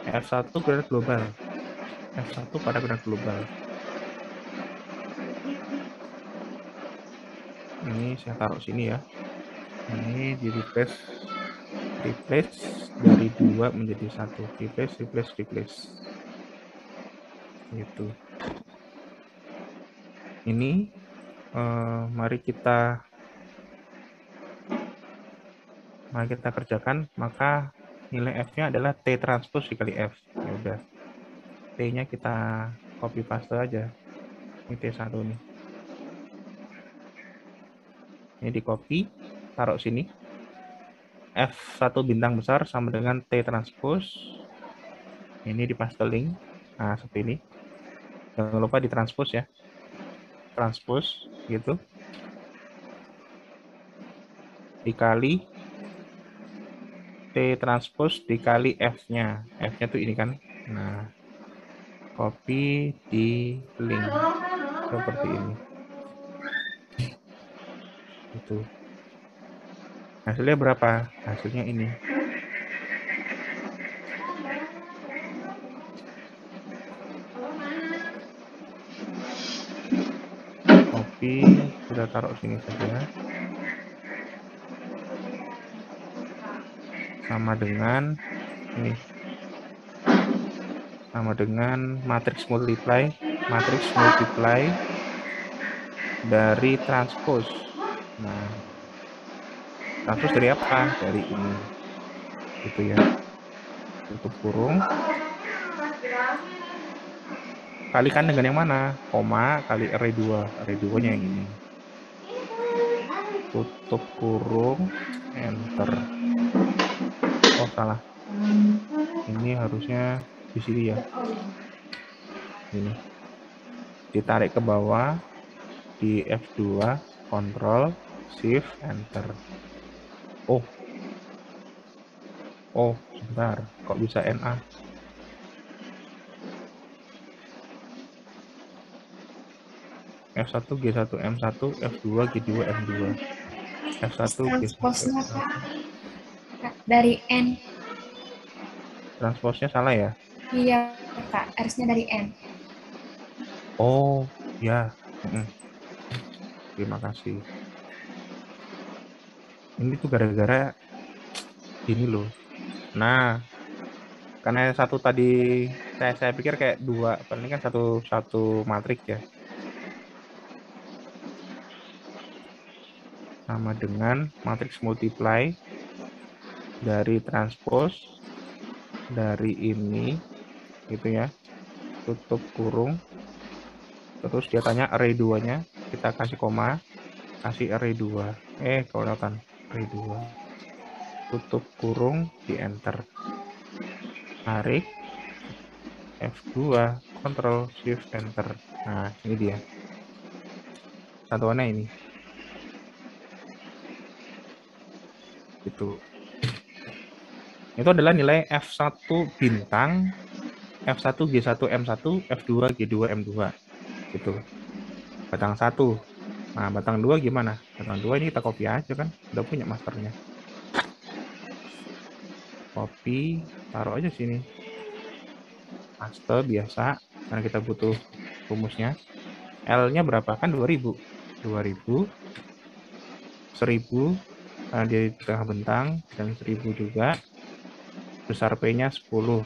A: F1 koordinat global. F1 pada koordinat global. Ini saya taruh sini ya. Ini di replace dari 2 menjadi 1. Replace. Gitu. Ini mari kita kerjakan. Maka nilai F-nya adalah T transpose dikali F. Ya udah. T-nya kita copy paste aja. Ini T1 nih. Ini di copy, taruh sini. F1 bintang besar sama dengan T transpose. Ini di paste link. Nah, seperti ini. Jangan lupa di transpose ya. Transpose gitu. Dikali T transpose dikali F-nya. F-nya tuh ini kan. Nah, copy di link seperti ini. Itu. Hasilnya berapa? Hasilnya ini. Copy, kita taruh sini saja. Sama dengan ini. Sama dengan matriks multiply dari transpose. Nah, transpose dari apa? Dari ini. Gitu ya. tutup kurung, kalikan dengan yang mana? Koma kali array 2. Array 2-nya yang ini. Tutup kurung, enter. Oh, salah. Ini harusnya di sini ya. Ini. Ditarik ke bawah, di F2, Ctrl, Shift, Enter. Oh, sebentar. Kok bisa NA? F1, G1, M1, F2, G2, M2. F1, G1,
C: Transpose-nya
A: M1.
C: Kak. Kak, dari N.
A: Transposnya salah ya?
C: Iya Kak, harusnya dari N.
A: Oh, ya. Terima kasih. Ini tuh gara-gara ini loh. Nah, karena satu tadi saya pikir kayak dua, paling kan satu matriks ya. Sama dengan matriks multiply dari transpose dari ini gitu ya. Tutup kurung. Terus dia tanya array 2-nya, kita kasih koma, kasih array 2. Kelihatan array 2. Tutup kurung, di enter. Tarik F2, Ctrl Shift Enter. Nah, ini dia. Satuannya ini. Itu adalah nilai F1 bintang, F1 G1 M1, F2 G2 M2. Gitu. Batang 1. Nah, batang 2 gimana? Batang 2 ini kita copy aja kan. Udah punya masternya. Copy, taruh aja sini. Master biasa, karena kita butuh rumusnya. L-nya berapa? Kan 2000. 2000, 1000, karena dia di tengah bentang, dan 1000 juga. Besar P-nya 10.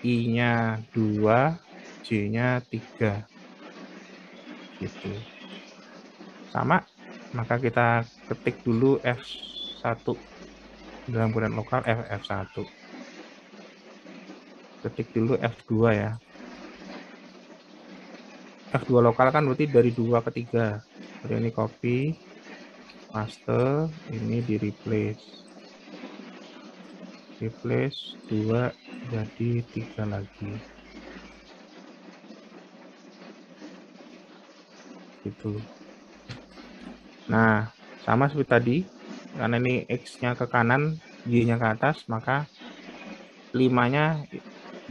A: I-nya 2, J-nya 3. Gitu. Sama, maka kita ketik dulu F1 dalam keadaan lokal F1. Ketik dulu F2 ya. F2 lokal kan berarti dari 2 ke 3. Jadi ini copy, paste, ini di replace. Replace 2 jadi 3 lagi. Gitu. Nah, sama seperti tadi, karena ini X-nya ke kanan, Y-nya ke atas, maka 5-nya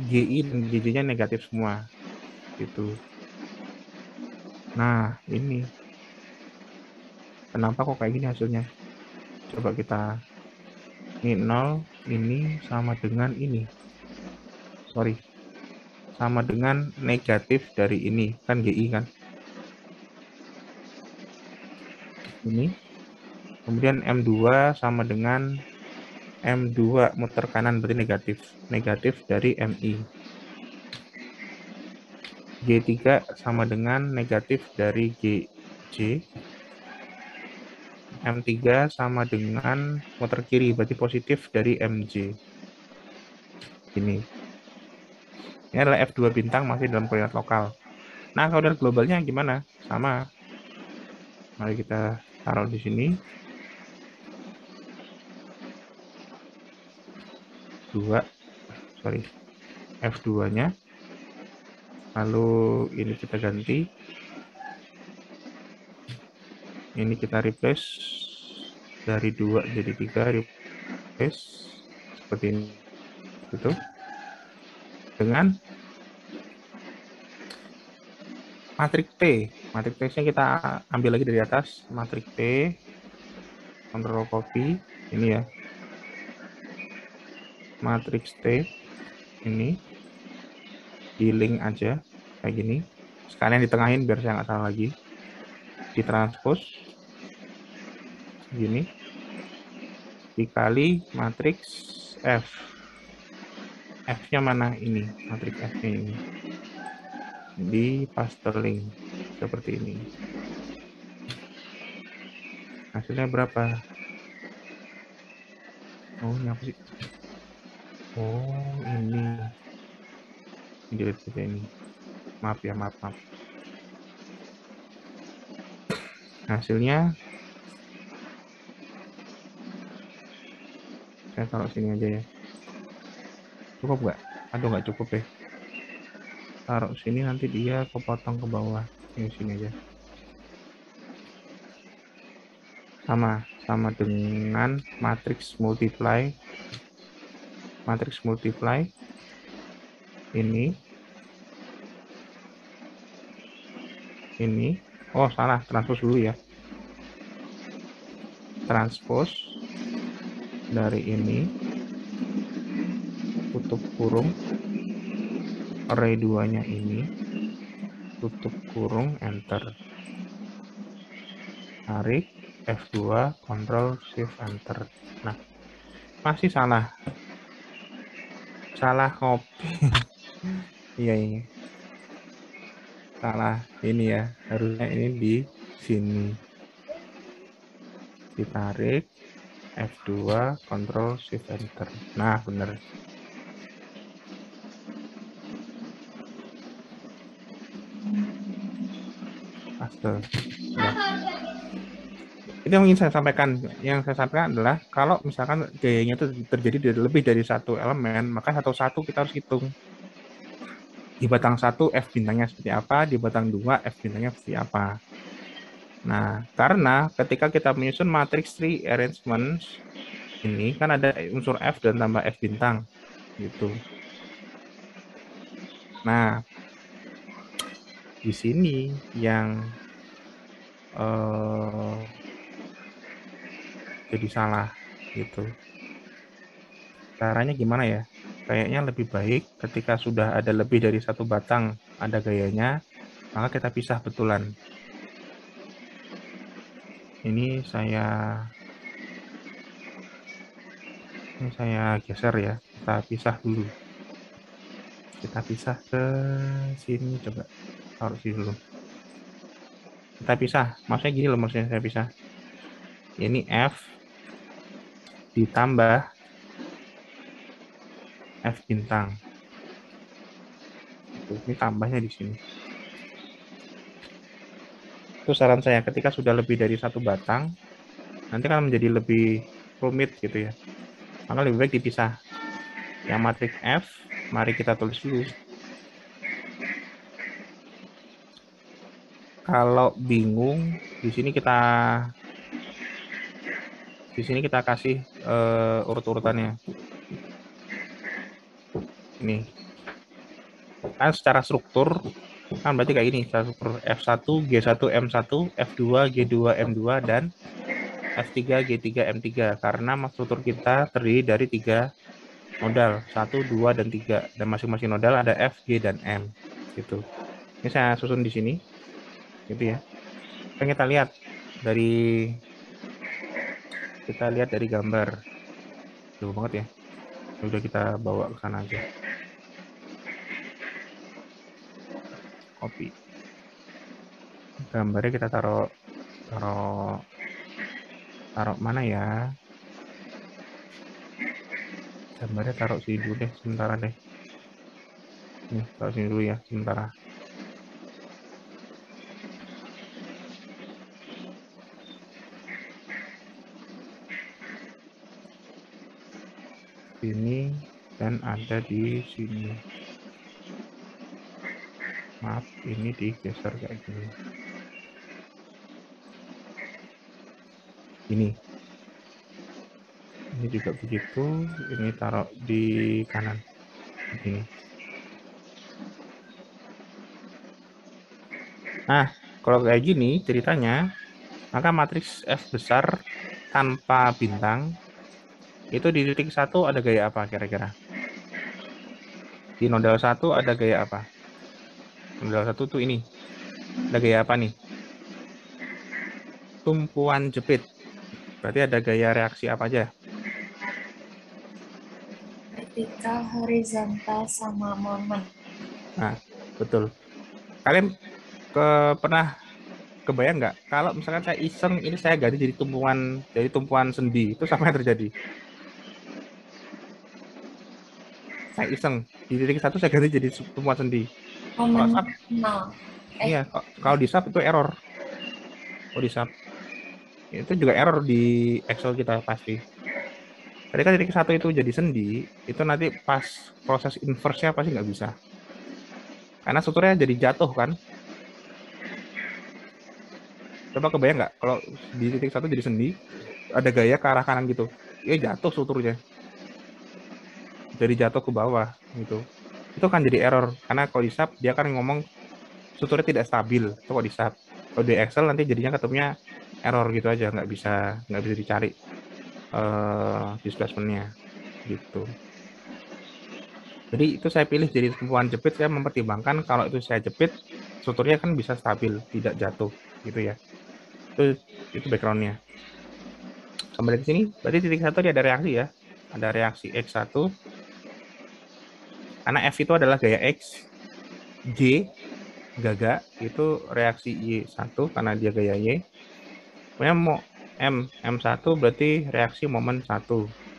A: GI dan GJ-nya negatif semua. Gitu. Nah, ini. Kenapa kok kayak gini hasilnya? Coba kita, ini 0, ini sama dengan ini. Sorry. Sama dengan negatif dari ini. Kan GI kan? Ini. Kemudian M2 sama dengan M2 muter kanan berarti negatif. Negatif dari MI. G3 sama dengan negatif dari GJ. M3 sama dengan muter kiri, berarti positif dari MJ. Ini. Ini adalah F2 bintang masih dalam koordinat lokal. Nah, koordinat globalnya gimana? Sama. Mari kita taruh di sini. 2, sorry, F2-nya. Lalu ini kita ganti. Ini kita replace dari 2 jadi 3, replace seperti ini. Gitu. Dengan matriks T. Matriks T-nya kita ambil lagi dari atas. Matriks T. Ctrl copy. Ini ya. Matriks T. Ini. Di link aja. Kayak gini. Sekalian ditengahin biar saya nggak salah lagi. Ditranspose. Gini. Dikali matriks F. F-nya mana? Ini. Matriks F-nya ini. Di paste link. Seperti ini. Hasilnya berapa? Oh, ini apa sih? Oh, ini. Delete saja ini. Maaf ya, maaf. Hasilnya saya taruh sini aja ya. Cukup nggak? Aduh, nggak cukup ya. Taruh sini nanti dia kepotong ke bawah. Ini sini aja. Sama dengan matriks multiply. Matriks multiply ini. Oh, salah, transpose dulu ya. Transpose dari ini tutup kurung array 2-nya ini tutup kurung enter, tarik F2 Ctrl Shift enter. Nah, masih salah copy. Iya, salah ini ya, harusnya ini di sini, ditarik F2 Ctrl Shift enter. Nah, bener. Paste ya. Itu yang ingin saya sampaikan. Yang saya sampaikan adalah kalau misalkan gayanya itu terjadi lebih dari satu elemen, maka satu-satu kita harus hitung. Di batang 1 F bintangnya seperti apa, di batang 2 F bintangnya seperti apa. Nah, karena ketika kita menyusun matrix tree arrangement ini kan ada unsur F dan tambah F bintang gitu. Nah, di sini yang jadi salah gitu. Caranya gimana ya? Kayaknya lebih baik ketika sudah ada lebih dari satu batang ada gayanya, maka kita pisah betulan. Ini saya geser ya, kita pisah dulu. Kita pisah ke sini, coba taruh sini dulu. Kita pisah, maksudnya gini loh, maksudnya saya pisah. Ini F ditambah F bintang. Ini tambahnya di sini. Itu saran saya, ketika sudah lebih dari satu batang, nanti kan menjadi lebih rumit gitu ya. Maka lebih baik dipisah. Yang matriks F, mari kita tulis dulu. Kalau bingung, di sini kita kasih urut-urutannya. Ini kan secara struktur kan berarti kayak ini, struktur F1 G1 M1 F2 G2 M2 dan F3 G3 M3, karena struktur kita terdiri dari 3 nodal, 1, 2, dan 3, dan masing-masing nodal ada F, G, dan M gitu. Ini saya susun di sini gitu ya. Kan kita lihat dari gambar jauh banget ya. Udah kita bawa ke sana aja. Copy. Gambarnya kita taruh mana ya? Gambarnya taruh sini dulu deh, sementara deh. Nih, taruh sini dulu ya, sementara. Sini dan ada di sini. Maaf, ini digeser kayak gini. Ini juga begitu. Ini taruh di kanan. Begini. Nah, kalau kayak gini ceritanya, maka matriks F besar tanpa bintang itu di titik 1 ada gaya apa kira-kira? Di nodal 1 ada gaya apa? Nodal 1 tuh ini. Ada gaya apa nih? Tumpuan jepit. Berarti ada gaya reaksi apa aja?
C: Vertikal, horizontal, sama moment.
A: Nah, betul. Kalian pernah kebayang nggak kalau misalkan saya iseng ini saya ganti jadi tumpuan sendi, itu sama yang terjadi? Saya iseng di titik 1 saya ganti jadi tumpuan sendi. Kalau
C: Momen
A: sub,
C: 0.
A: iya, kalau di sub itu error. Kalau di sub itu juga error di Excel kita pasti. Ketika titik 1 itu jadi sendi, itu nanti pas proses inverse-nya pasti nggak bisa. Karena strukturnya jadi jatuh kan. Coba kebayang nggak kalau di titik 1 jadi sendi, ada gaya ke arah kanan gitu. Ya jatuh strukturnya. Jadi jatuh ke bawah gitu. Itu kan jadi error. Karena kalau di sub dia kan ngomong strukturnya tidak stabil. Itu kalau di sub. Kalau di Excel nanti jadinya ketemunya error gitu aja, nggak bisa dicari displacement-nya gitu. Jadi itu saya pilih jadi tumpuan jepit, saya mempertimbangkan kalau itu saya jepit strukturnya kan bisa stabil, tidak jatuh gitu ya. Itu background-nya. Kembali ke sini, berarti titik 1 dia ada reaksi ya. Ada reaksi X1 karena F itu adalah gaya X, J gaga itu reaksi Y1 karena dia gaya Y. Kemudian mau M1 berarti reaksi momen 1.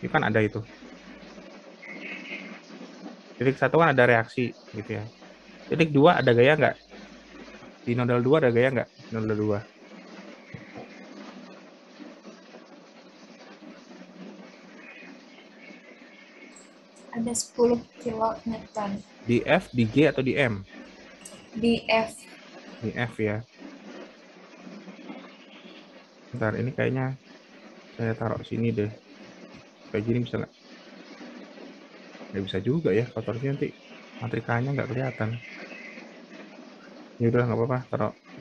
A: Itu kan ada itu. Titik 1 kan ada reaksi gitu ya. Titik 2 ada gaya nggak? Di nodal 2 ada gaya nggak? Nodal 2.
C: Ada 10 kilonewton.
A: Di F, di G atau di M?
C: Di F.
A: Di F ya. Bentar, ini kayaknya saya taruh sini deh. Kayak gini bisa nggak? Nggak bisa juga ya, kotornya nanti matrikanya nggak kelihatan. Ya udah nggak apa-apa,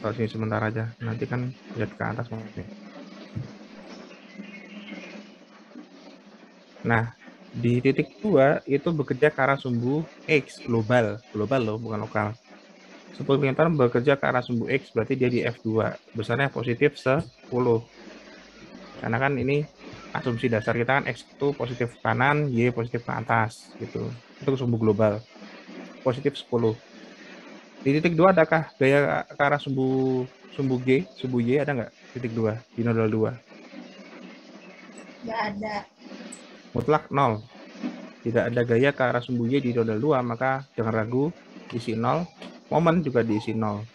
A: taruh sini sebentar aja. Nanti kan lihat ke atas maksudnya. Nah, di titik 2 itu bekerja ke arah sumbu X, global loh, bukan lokal. 10 Newton bekerja ke arah sumbu X, berarti dia di F2, besarnya positif 10. Karena kan ini asumsi dasar kita kan X itu positif ke kanan, Y positif ke atas, gitu. Itu sumbu global, positif 10. Di titik 2 adakah gaya ke arah sumbu G, sumbu Y ada nggak? Titik 2, di nodal 2.
C: Nggak ada.
A: Mutlak 0. Tidak ada gaya ke arah sumbu Y di nodal 2, maka jangan ragu, isi 0. Momen juga diisi 0.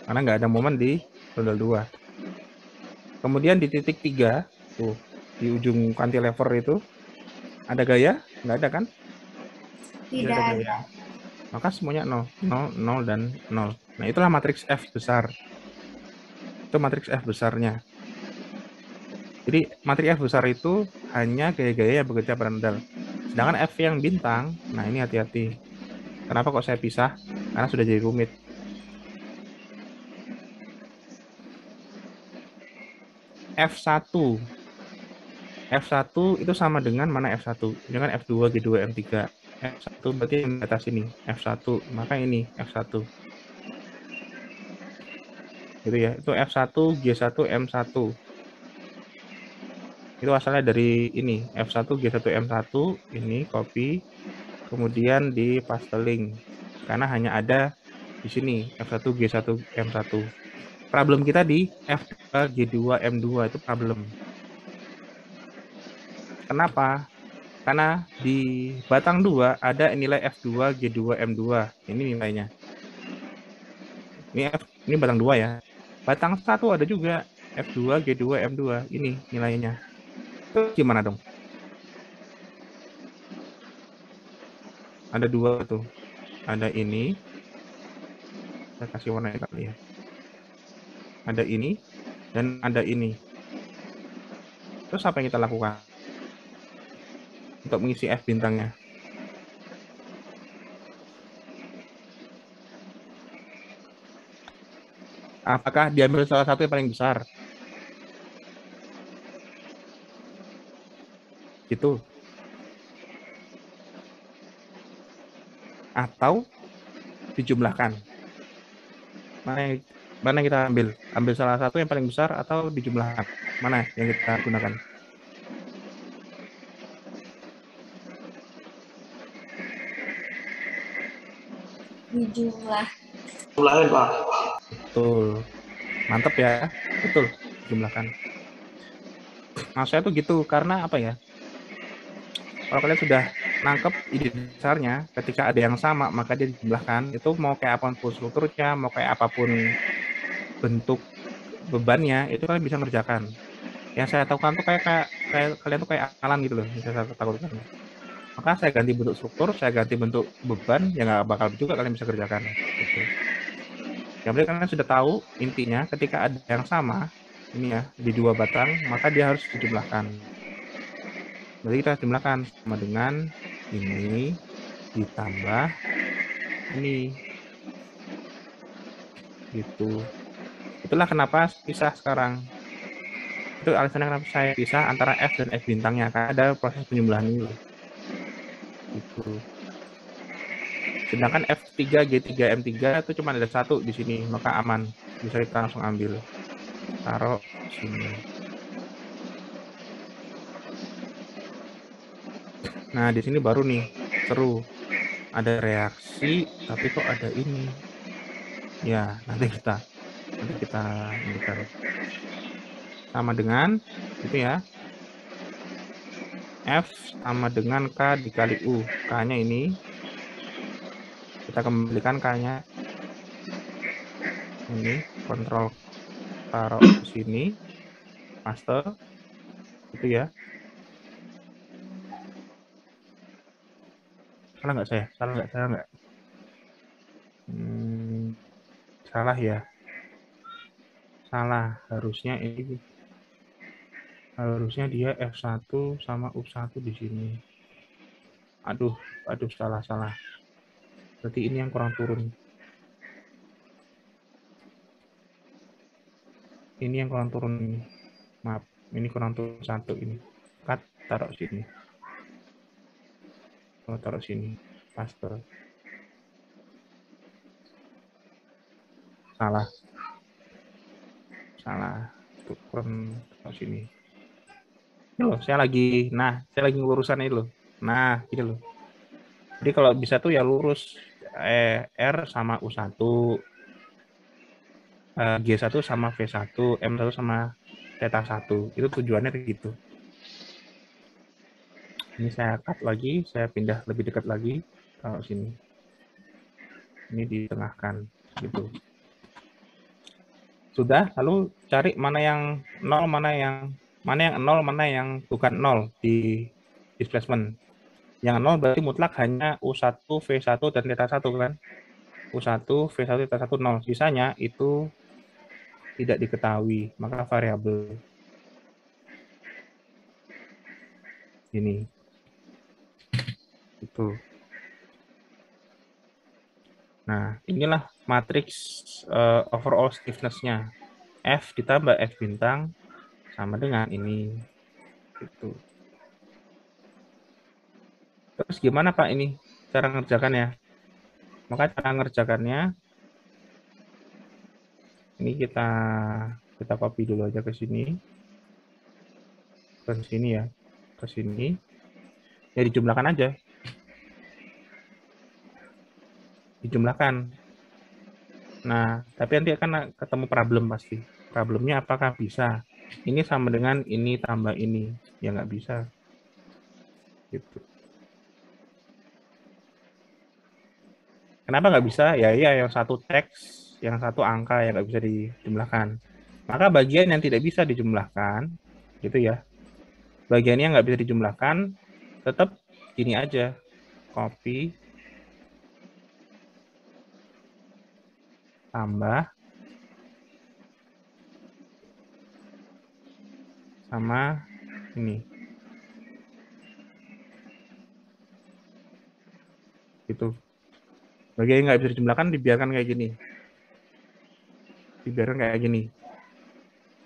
A: Karena nggak ada momen di nodal 2. Kemudian di titik 3, tuh, di ujung cantilever itu, ada gaya? Nggak ada kan?
C: Tidak
A: ada
C: ada.
A: gaya. Maka semuanya 0, 0, 0, dan 0. Nah, itulah matriks F besar. Itu matriks F besarnya. Jadi matriks F besar itu hanya gaya-gaya yang bekerja pada nodal. Sedangkan F yang bintang, nah ini hati-hati. Kenapa kok saya pisah? Karena sudah jadi rumit. F1. F1 itu sama dengan mana F1? Dengan F2, G2, M3. F1 berarti yang di atas ini. F1, maka ini F1. Gitu ya. Itu F1, G1, M1. Itu asalnya dari ini, F1, G1, M1, ini copy, kemudian di paste link. Karena hanya ada di sini, F1, G1, M1. Problem kita di F2, G2, M2 itu problem. Kenapa? Karena di batang 2 ada nilai F2, G2, M2. Ini nilainya. Ini batang 2 ya. Batang 1 ada juga F2, G2, M2. Ini nilainya. Itu gimana dong? Ada 2 tuh. Ada ini. Saya kasih warna kali ya. Ada ini dan ada ini. Terus apa yang kita lakukan untuk mengisi F bintangnya? Apakah diambil salah satu yang paling besar? Gitu. Atau dijumlahkan? Mana yang kita ambil? Ambil salah satu yang paling besar atau dijumlahkan? Mana yang kita gunakan?
C: Dijumlah.
B: Jumlahin, Pak.
A: Betul. Mantap ya. Betul. Jumlahkan. Nah, saya tuh gitu. Karena apa ya? Kalau kalian sudah nangkep ide dasarnya, ketika ada yang sama maka dia dijumlahkan. Itu mau kayak apapun strukturnya, mau kayak apapun bentuk bebannya, itu kalian bisa ngerjakan. Yang saya takukan tuh kayak kalian tuh kayak alam gitu loh, yang saya takutkan. Maka saya ganti bentuk struktur, saya ganti bentuk beban, ya nggak bakal juga kalian bisa kerjakan. Gitu. Yang penting kalian sudah tahu intinya, ketika ada yang sama, ini ya, di dua batang, maka dia harus dijumlahkan. Jadi kita jumlahkan sama dengan ini ditambah ini, gitu. Itulah kenapa pisah sekarang. Itu alasannya kenapa saya pisah antara F dan F bintangnya, karena ada proses penjumlahan ini. Gitu. Sedangkan F3, G3, M3 itu cuma ada satu di sini, maka aman. Bisa kita langsung ambil. Taruh sini. Nah, di sini baru nih, seru. Ada reaksi, tapi kok ada ini. Ya, nanti kita indikan. Sama dengan, itu ya, F sama dengan K dikali U. K-nya ini, kita kembalikan K-nya. Ini, kontrol taruh ke sini, paste, itu ya. Salah nggak saya? Salah nggak? Salah ya. Salah. Harusnya dia F1 sama U1 di sini. Aduh, salah. Berarti ini yang kurang turun. Ini yang kurang turun ini. Maaf, ini kurang turun satu ini. Cut, taruh sini. Taruh sini. Paste. Salah. Turun taruh sini. Ini loh, saya lagi ngurusan ini loh. Nah, gitu loh. Jadi kalau bisa tuh ya lurus. R sama U1. G1 sama V1, M1 sama theta 1. Itu tujuannya begitu. Ini saya cut lagi, saya pindah lebih dekat lagi. Taruh sini. Ini ditengahkan gitu. Sudah, lalu cari mana yang 0, mana yang 0, mana yang bukan 0 di displacement. Yang 0 berarti mutlak hanya U1, V1 dan theta 1 kan. U1, V1, theta 1 0. Sisanya itu tidak diketahui, maka variabel. Ini. Itu. Nah, inilah matriks overall stiffness-nya. F ditambah F bintang sama dengan ini. Gitu. Terus gimana Pak ini cara ngerjakannya? Maka cara ngerjakannya, ini kita copy dulu aja ke sini. Ke sini ya. Ke sini. Ya dijumlahkan aja. Dijumlahkan. Nah, tapi nanti akan ketemu problem pasti. Problemnya apakah bisa? Ini sama dengan ini tambah ini. Ya nggak bisa. Gitu. Kenapa nggak bisa? Ya, yang satu teks, yang satu angka yang nggak bisa dijumlahkan. Maka bagian yang tidak bisa dijumlahkan, gitu ya. Bagiannya nggak bisa dijumlahkan, tetap gini aja. Copy. Tambah. Sama ini. Gitu. Bagian yang nggak bisa dijumlahkan dibiarkan kayak gini.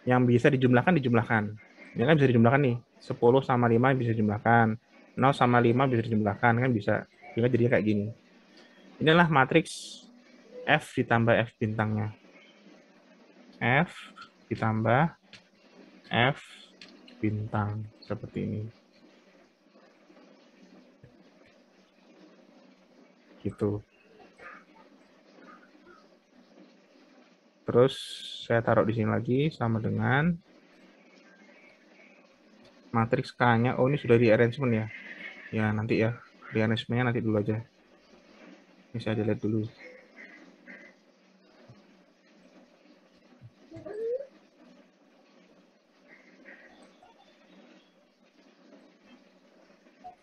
A: Yang bisa dijumlahkan. Yang kan bisa dijumlahkan nih. 10 sama 5 bisa dijumlahkan. 0 sama 5 bisa dijumlahkan. Kan bisa. Jadinya kayak gini. Inilah matriks F ditambah F bintangnya. F ditambah F bintang. Seperti ini. Gitu. Terus saya taruh di sini lagi sama dengan matriks K-nya. Oh, ini sudah di arrangement ya. Ya, nanti ya. rearrangement-nya nanti dulu aja. Ini saya delete dulu.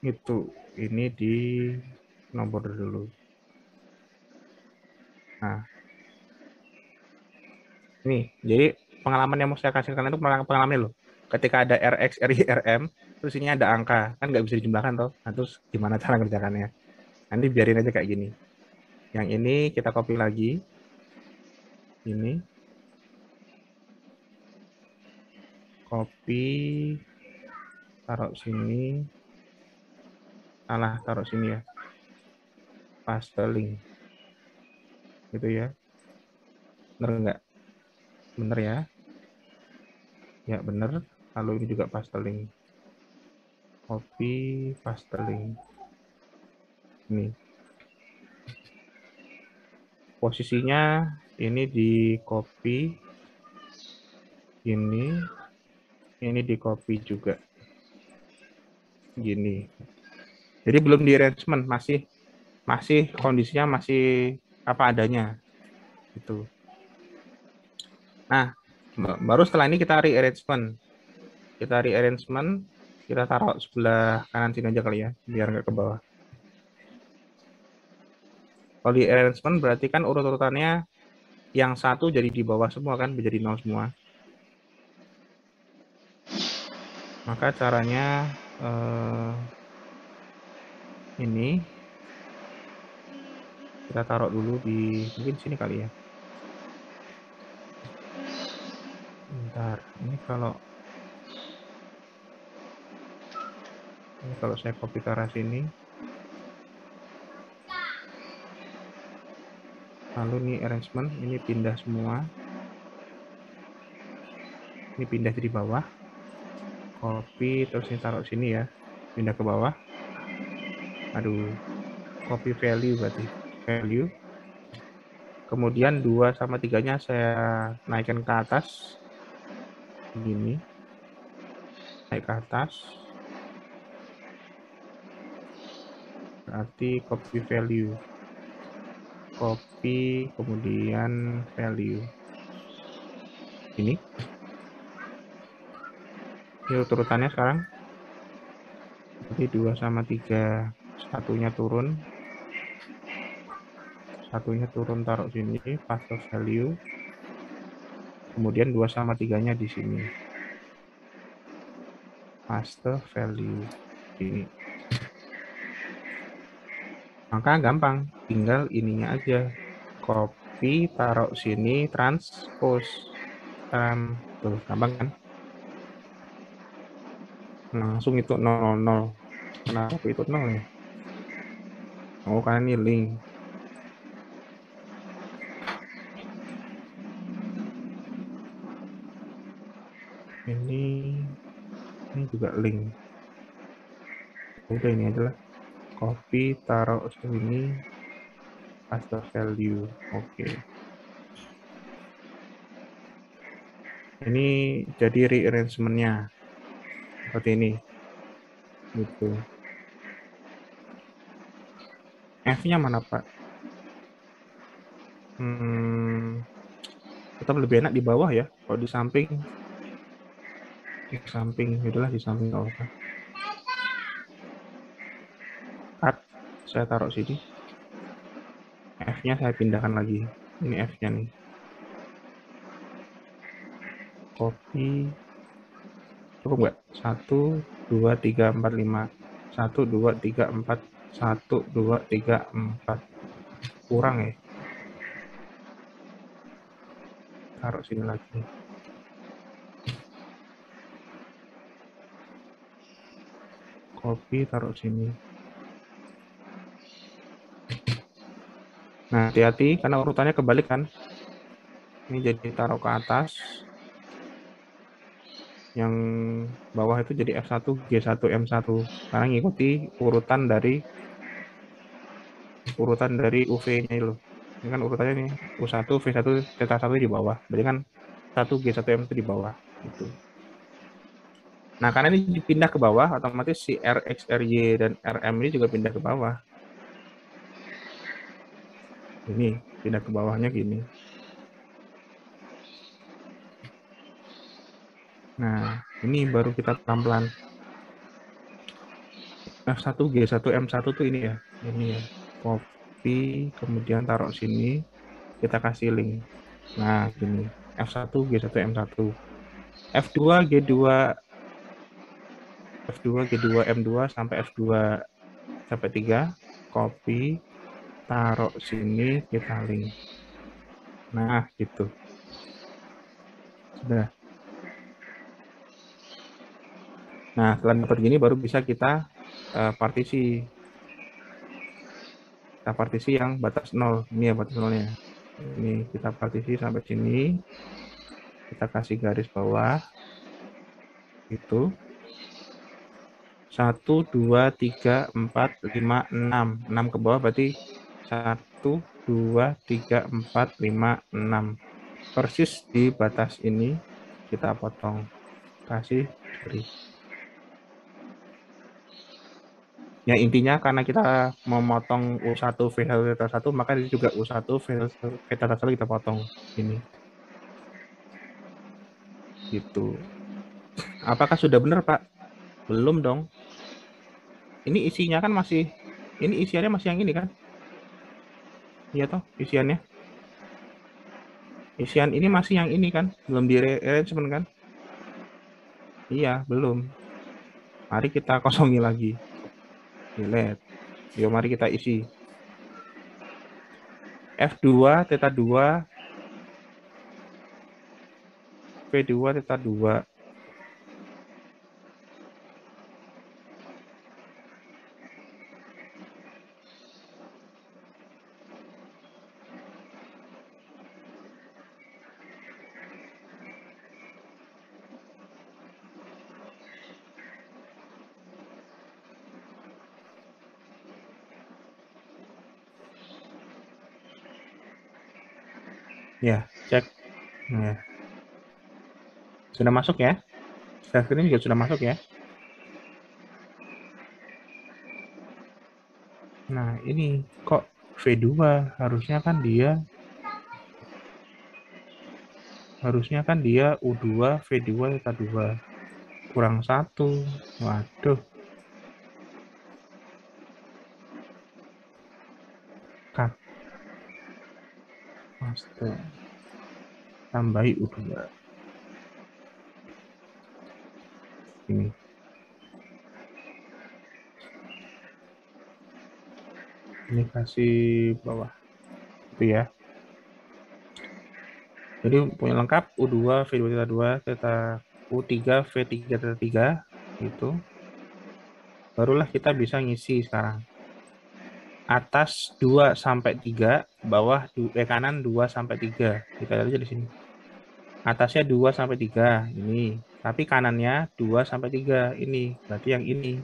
A: Itu, ini di nomor dulu. Nah, ini, jadi pengalaman yang mau saya kasih kalian itu pengalaman loh. Ketika ada RX, RY, RM, terus ini ada angka, kan nggak bisa dijumlahkan toh. Nah, terus gimana cara ngerjakannya? Nanti biarin aja kayak gini. Yang ini kita copy lagi. Ini. Copy. Taruh sini. Salah, taruh sini ya. Paste link. Gitu ya. Bener nggak? Bener ya. Ya bener. Lalu ini juga paste link. Copy, paste link. Ini. Posisinya ini di copy. Ini di copy juga. Gini. Jadi belum di arrangement, masih kondisinya masih apa adanya. Gitu. Nah, baru setelah ini kita rearrangement. Kita taruh sebelah kanan sini aja kali ya, biar nggak ke bawah. Kalau di arrangement berarti kan urut-urutannya yang satu jadi di bawah semua kan, menjadi 0 semua. Maka caranya ini kita taruh dulu di mungkin sini kali ya. Bentar, ini kalau saya copy ke arah sini, lalu ini arrangement, ini pindah semua, ini pindah di bawah, copy terus ini taruh sini ya, pindah ke bawah. Aduh, copy value berarti value. Kemudian 2 sama 3-nya saya naikkan ke atas. Begini. Naik ke atas. Berarti copy value. Copy, kemudian value. Ini. Ini urutannya sekarang. Jadi 2 sama 3. Satunya turun. Taruh sini, paste value. Kemudian 2 sama 3-nya di sini. Paste value. Ini. Maka gampang, tinggal ininya aja. Copy, taruh sini, transpose. Tuh, gampang kan? Langsung itu 0, 0. Kenapa itu 0 ya? Oh, karena ini link. Ini juga link. Udah ini aja lah. Copy, taruh sini, paste value. Oke. Ini jadi rearrangement-nya. Seperti ini. Gitu. F-nya mana, Pak? Tetap lebih enak di bawah ya. Kalau di samping, itulah di samping nggak apa. Cut, saya taruh sini. F-nya saya pindahkan lagi. Ini F-nya nih. Copy. Cukup nggak? 1, 2, 3, 4, 5. 1, 2, 3, 4. 1, 2, 3, 4. Kurang ya. Taruh sini lagi. Copy, taruh sini. Nah, hati-hati karena urutannya kebalik kan. Ini jadi taruh ke atas. Yang bawah itu jadi F1, G1, M1. Karena ngikuti urutan dari UV-nya itu. Ini kan urutannya nih, U1, V1, θ1 di bawah. Berarti kan 1, G1, M1 di bawah. Gitu. Nah, karena ini pindah ke bawah, otomatis si RX, RY, dan RM ini juga pindah ke bawah. Ini pindah ke bawahnya gini. Nah, ini baru kita pelan-pelan. F1, G1, M1 tuh ini ya. Ini ya. Copy, kemudian taruh sini. Kita kasih link. Nah, gini. F1, G1, M1. F2, G2, F2, G2, M2 sampai F2 sampai 3. Copy, taruh sini, kita link. Nah, gitu. Sudah. Nah, setelah dapat gini baru bisa kita partisi. Kita partisi yang batas 0. Ini ya batas 0-nya. Ini kita partisi sampai sini. Kita kasih garis bawah. Itu. 1, 2, 3, 4, 5, 6. 6 ke bawah berarti 1, 2, 3, 4, 5, 6. Persis di batas ini kita potong. Kasih garis. Ya intinya karena kita memotong U1 V1 θ1 maka ini juga U1 V1 kita potong ini. Gitu. Apakah sudah benar, Pak? Belum dong. Ini isinya kan masih isiannya masih yang ini kan? Iya toh, isiannya. Isian ini masih yang ini kan? Belum di arrangement kan? Iya, belum. Mari kita kosongi lagi. Delete. Yuk mari kita isi. F2 θ2 V2 θ2. Ya, cek. Nah, sudah masuk ya? Screen juga sudah masuk ya? Nah, ini kok V2 harusnya kan dia U2 V2 θ2 kurang 1. Waduh. Cut. Paste. Tambahi U2. Ini. Ini kasih bawah. Itu ya. Jadi punya lengkap U2 V2 θ2 U3 V3 θ3 itu. Barulah kita bisa ngisi sekarang. Atas 2 sampai 3, bawah kanan 2 sampai 3. Kita lihat aja di sini. Atasnya 2 sampai 3 ini, tapi kanannya 2 sampai 3 ini. Berarti yang ini.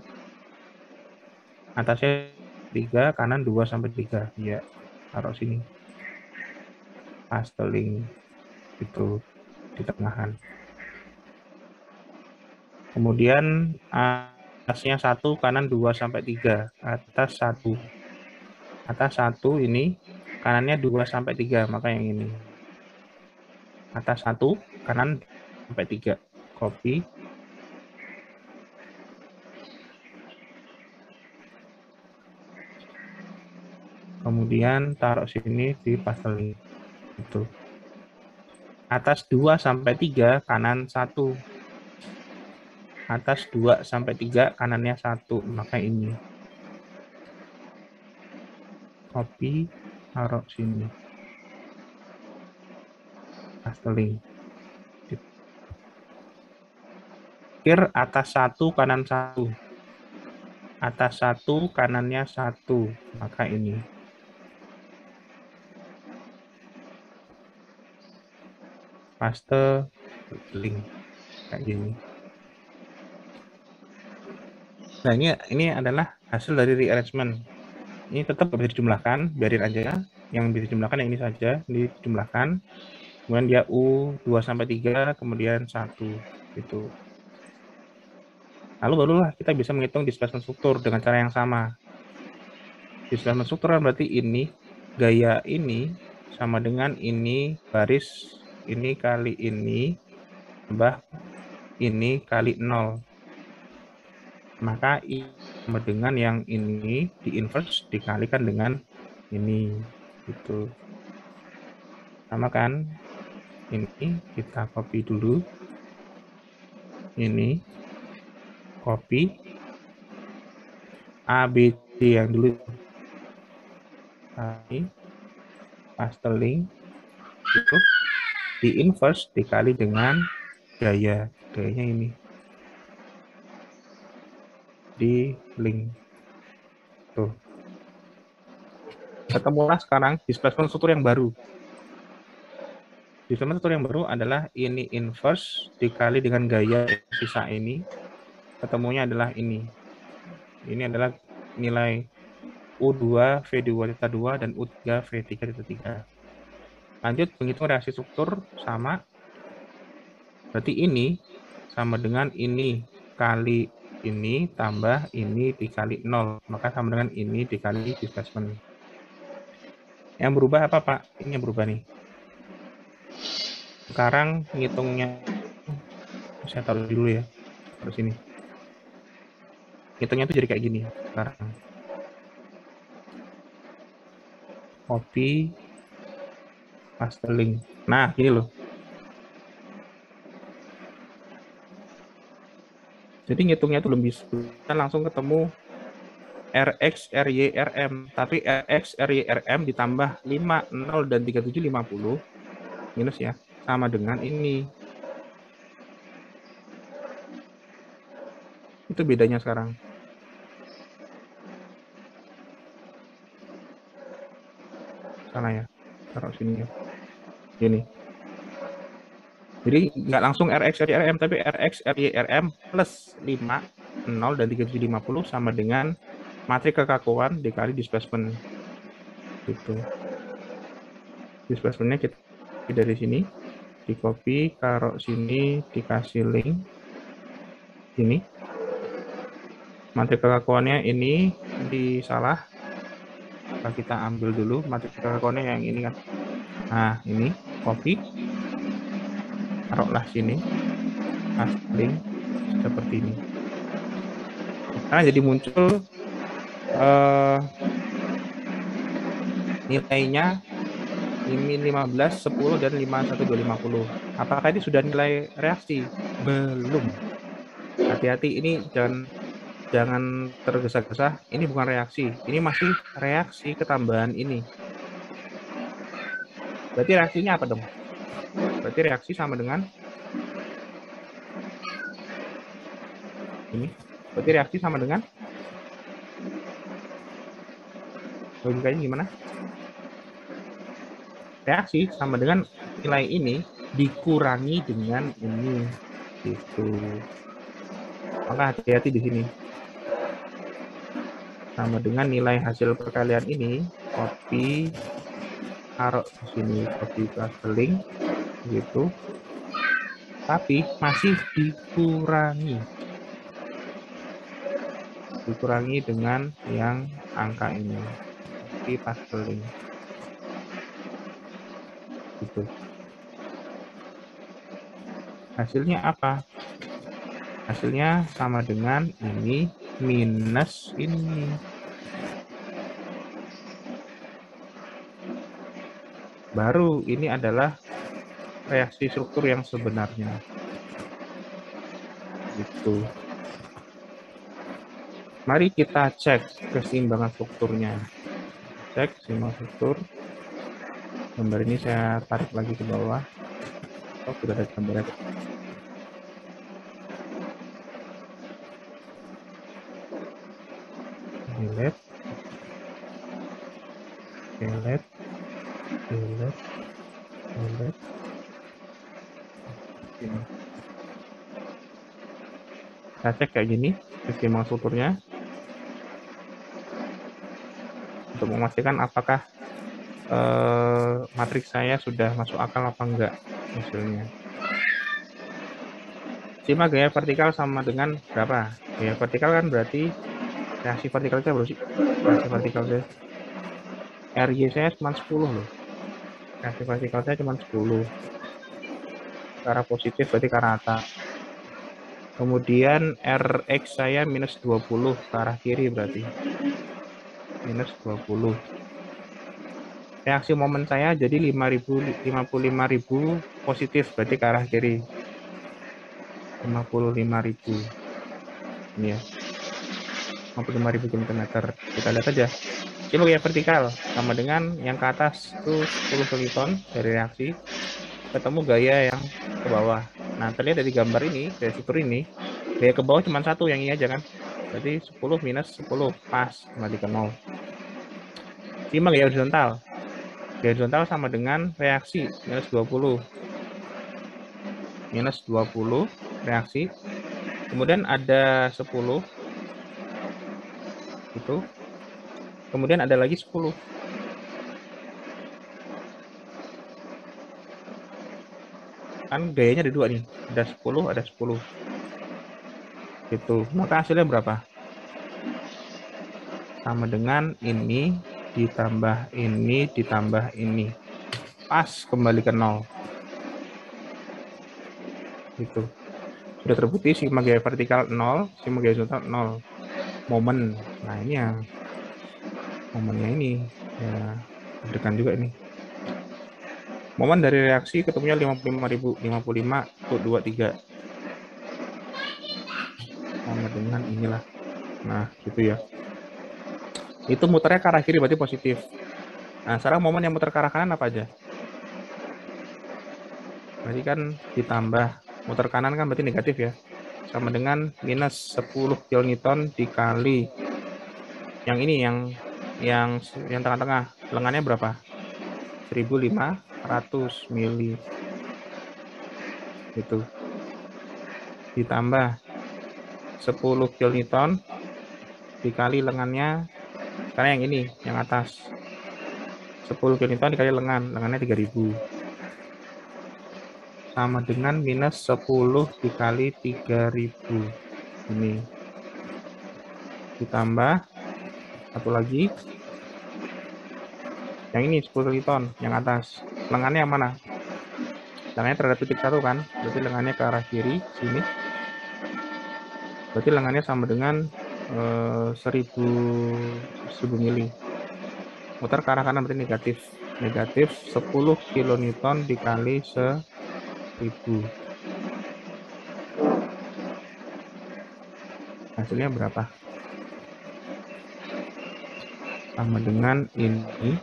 A: Atasnya 3, kanan 2 sampai 3. Ya, taruh sini. Paste link itu di tengahan. Kemudian atasnya 1, kanan 2 sampai 3. Atas 1. Atas 1 ini, kanannya 2 sampai 3, maka yang ini. Atas 1, kanan sampai 3. Copy. Kemudian taruh sini di paste link. Itu. Atas 2 sampai 3, kanan 1. Atas 2 sampai 3, kanannya 1, maka ini. Copy, taruh sini. Paste link. Kir atas 1, kanan 1. Atas 1, kanannya 1, maka ini. Paste link kayak gini. Nah, ini adalah hasil dari rearrangement. Ini tetap bisa dijumlahkan, biarin aja. Yang bisa dijumlahkan yang ini saja, dijumlahkan. Kemudian dia U2 sampai 3, kemudian 1 gitu. Lalu barulah kita bisa menghitung displacement struktur dengan cara yang sama. Displacement struktur kan berarti ini, gaya ini sama dengan ini baris ini kali ini tambah ini kali 0. Maka I sama dengan yang ini di inverse dikalikan dengan ini. Gitu. Sama kan? Ini kita copy dulu. Ini copy A, B, C yang dulu. Ini paste link. Itu di inverse dikali dengan gaya. Gayanya ini. Di link. Tuh. Ketemulah sekarang displacement struktur yang baru. Displacement struktur yang baru adalah ini inverse dikali dengan gaya sisa ini. Ketemunya adalah ini. Ini adalah nilai U2, V2, θ 2, dan U3, V3, θ 3. Lanjut, menghitung reaksi struktur sama. Berarti ini sama dengan ini kali ini tambah ini dikali 0. Maka sama dengan ini dikali displacement. Yang berubah apa, Pak? Ini yang berubah nih. Sekarang ngitungnya, saya taruh dulu ya, taruh sini. Ngitungnya itu jadi kayak gini sekarang. Copy, paste link. Nah, gini loh. Jadi ngitungnya itu lebih langsung ketemu Rx, Ry, Rm. Tapi Rx, Ry, Rm ditambah 5, 0, dan 37, 50 minus ya, sama dengan ini. Itu bedanya sekarang. Sana ya, taruh sini ya. Gini. Jadi nggak langsung Rx, Ry, Rm, tapi Rx, Ry, Rm plus 5, 0, dan 37, 50 sama dengan matrik kekakuan dikali displacement. Gitu. Displacementnya kita dari sini, di copy, taruh sini, dikasih link. Ini. Matrik kekakuannya ini disalah. Kita ambil dulu matrik kekakuannya yang ini kan. Nah, ini copy. Taruhlah sini. Paste link seperti ini. Karena jadi muncul nilainya min 15, 10, dan 51, 250. Apakah ini sudah nilai reaksi? Belum. Hati-hati, ini jangan tergesa-gesa. Ini bukan reaksi. Ini masih reaksi ketambahan ini. Berarti reaksinya apa dong? Berarti reaksi sama dengan ini. Berarti reaksi sama dengan logikanya gimana? Reaksi sama dengan nilai ini dikurangi dengan ini. Gitu. Maka hati-hati di sini. Sama dengan nilai hasil perkalian ini, copy, taruh di sini, copy paste link, gitu. Tapi masih dikurangi. Dikurangi dengan yang angka ini. Copy paste link. Gitu. Hasilnya apa? Hasilnya sama dengan ini minus ini. Baru ini adalah reaksi struktur yang sebenarnya. Gitu. Mari kita cek keseimbangan strukturnya. Cek keseimbangan struktur. Gambar ini saya tarik lagi ke bawah. Oh, sudah ada gambarnya. Delete. Delete. Delete. Delete. Ini. Kita cek kayak gini keseimbangan strukturnya. Untuk memastikan apakah matriks saya sudah masuk akal apa enggak hasilnya. Simak gaya vertikal sama dengan berapa? Gaya vertikal kan berarti reaksi vertikal saya berarti reaksi vertikal saya RY saya cuma 10 loh. Reaksi vertikal saya cuma 10. Ke arah positif berarti ke arah atas. Kemudian RX saya minus 20 ke arah kiri berarti. Minus 20. Reaksi momen saya jadi 55.000 positif berarti ke arah kiri. 55.000. Ini ya. 55.000 km. Kita lihat aja. Coba gaya vertikal sama dengan yang ke atas itu 10 kiloton dari reaksi, ketemu gaya yang ke bawah. Nah, terlihat dari gambar ini, dari fitur ini, gaya ke bawah cuma satu, yang ini aja kan. Berarti 10 minus 10 pas kembali ke 0. Simak gaya horizontal. Gaya horizontal sama dengan reaksi minus 20. Minus 20 reaksi. Kemudian ada 10 itu. Kemudian ada lagi 10. Kan gayanya ada dua nih, ada 10, ada 10. Gitu. Maka hasilnya berapa? Sama dengan ini ditambah ini ditambah ini. Pas kembali ke 0. Gitu. Sudah terbukti sigma gaya vertikal 0, sigma gaya horizontal 0. Momen. Nah, ini yang momennya ini ya degan juga ini. Momen dari reaksi ketemunya 55.000, 55 untuk 23. Sama dengan inilah. Nah, gitu ya. Itu muternya ke arah kiri berarti positif. Nah, sekarang momen yang muter ke arah kanan apa aja? Berarti kan ditambah, muter kanan kan berarti negatif ya. Sama dengan minus 10 kilonewton dikali yang ini, yang tengah-tengah. Lengannya berapa? 1.500 mili. Itu. Ditambah 10 kilonewton dikali lengannya, karena yang ini, yang atas. 10 kilonewton dikali lengannya 3.000. Sama dengan minus 10 dikali 3.000. Ini. Ditambah satu lagi. Yang ini 10 kilonewton, yang atas. Lengannya yang mana? Lengannya terhadap titik 1 kan? Berarti lengannya ke arah kiri, sini. Berarti lengannya sama dengan 1000 mili. Muter ke arah kanan berarti negatif. Negatif 10 kilonewton dikali 1000. Hasilnya berapa? Sama dengan ini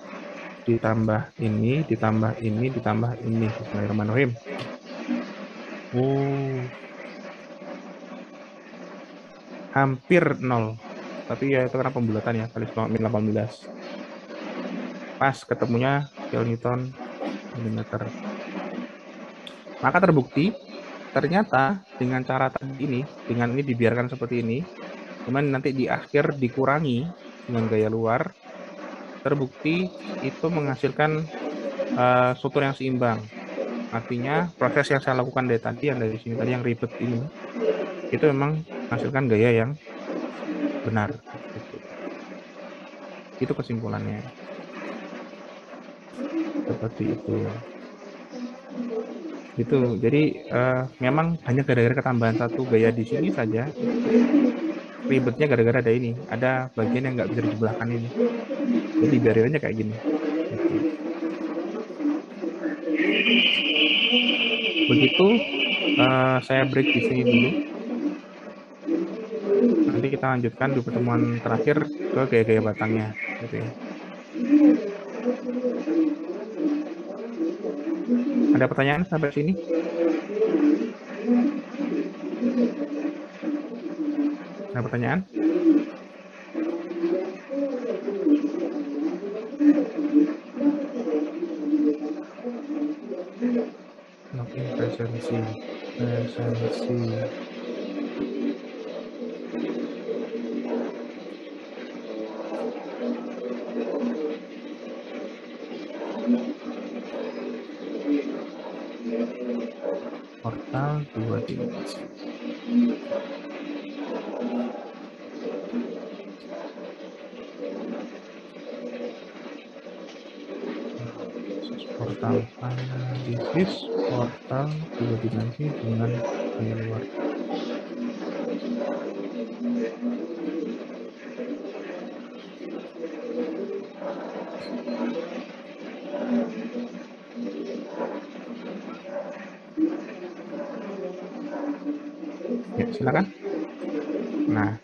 A: ditambah ini ditambah ini ditambah ini. Bismillahirrahmanirrahim. Hampir 0. Tapi ya itu karena pembulatan ya, kali 18. Pas ketemunya kilonewton milimeter. Maka terbukti ternyata dengan cara tadi ini, dengan ini dibiarkan seperti ini, kemudian nanti di akhir dikurangi dengan gaya luar, terbukti itu menghasilkan struktur yang seimbang. Artinya proses yang saya lakukan dari tadi, yang dari sini tadi yang ribet ini, itu memang menghasilkan gaya yang benar. Itu kesimpulannya. Seperti itu. Gitu. Jadi memang hanya gara-gara ketambahan satu gaya di sini saja, ribetnya gara-gara ada ini. Ada bagian yang nggak bisa dijumlahkan ini. Jadi biarin aja kayak gini. Gitu. Begitu saya break di sini dulu. Nanti kita lanjutkan di pertemuan terakhir ke gaya-gaya batangnya. Gitu ya. Ada pertanyaan sampai sini? Ada pertanyaan? Oke, presensi. Portal 2 dimensi. Portal this is portal 2 dimensi dengan gaya luar. Ya, silakan. Nah,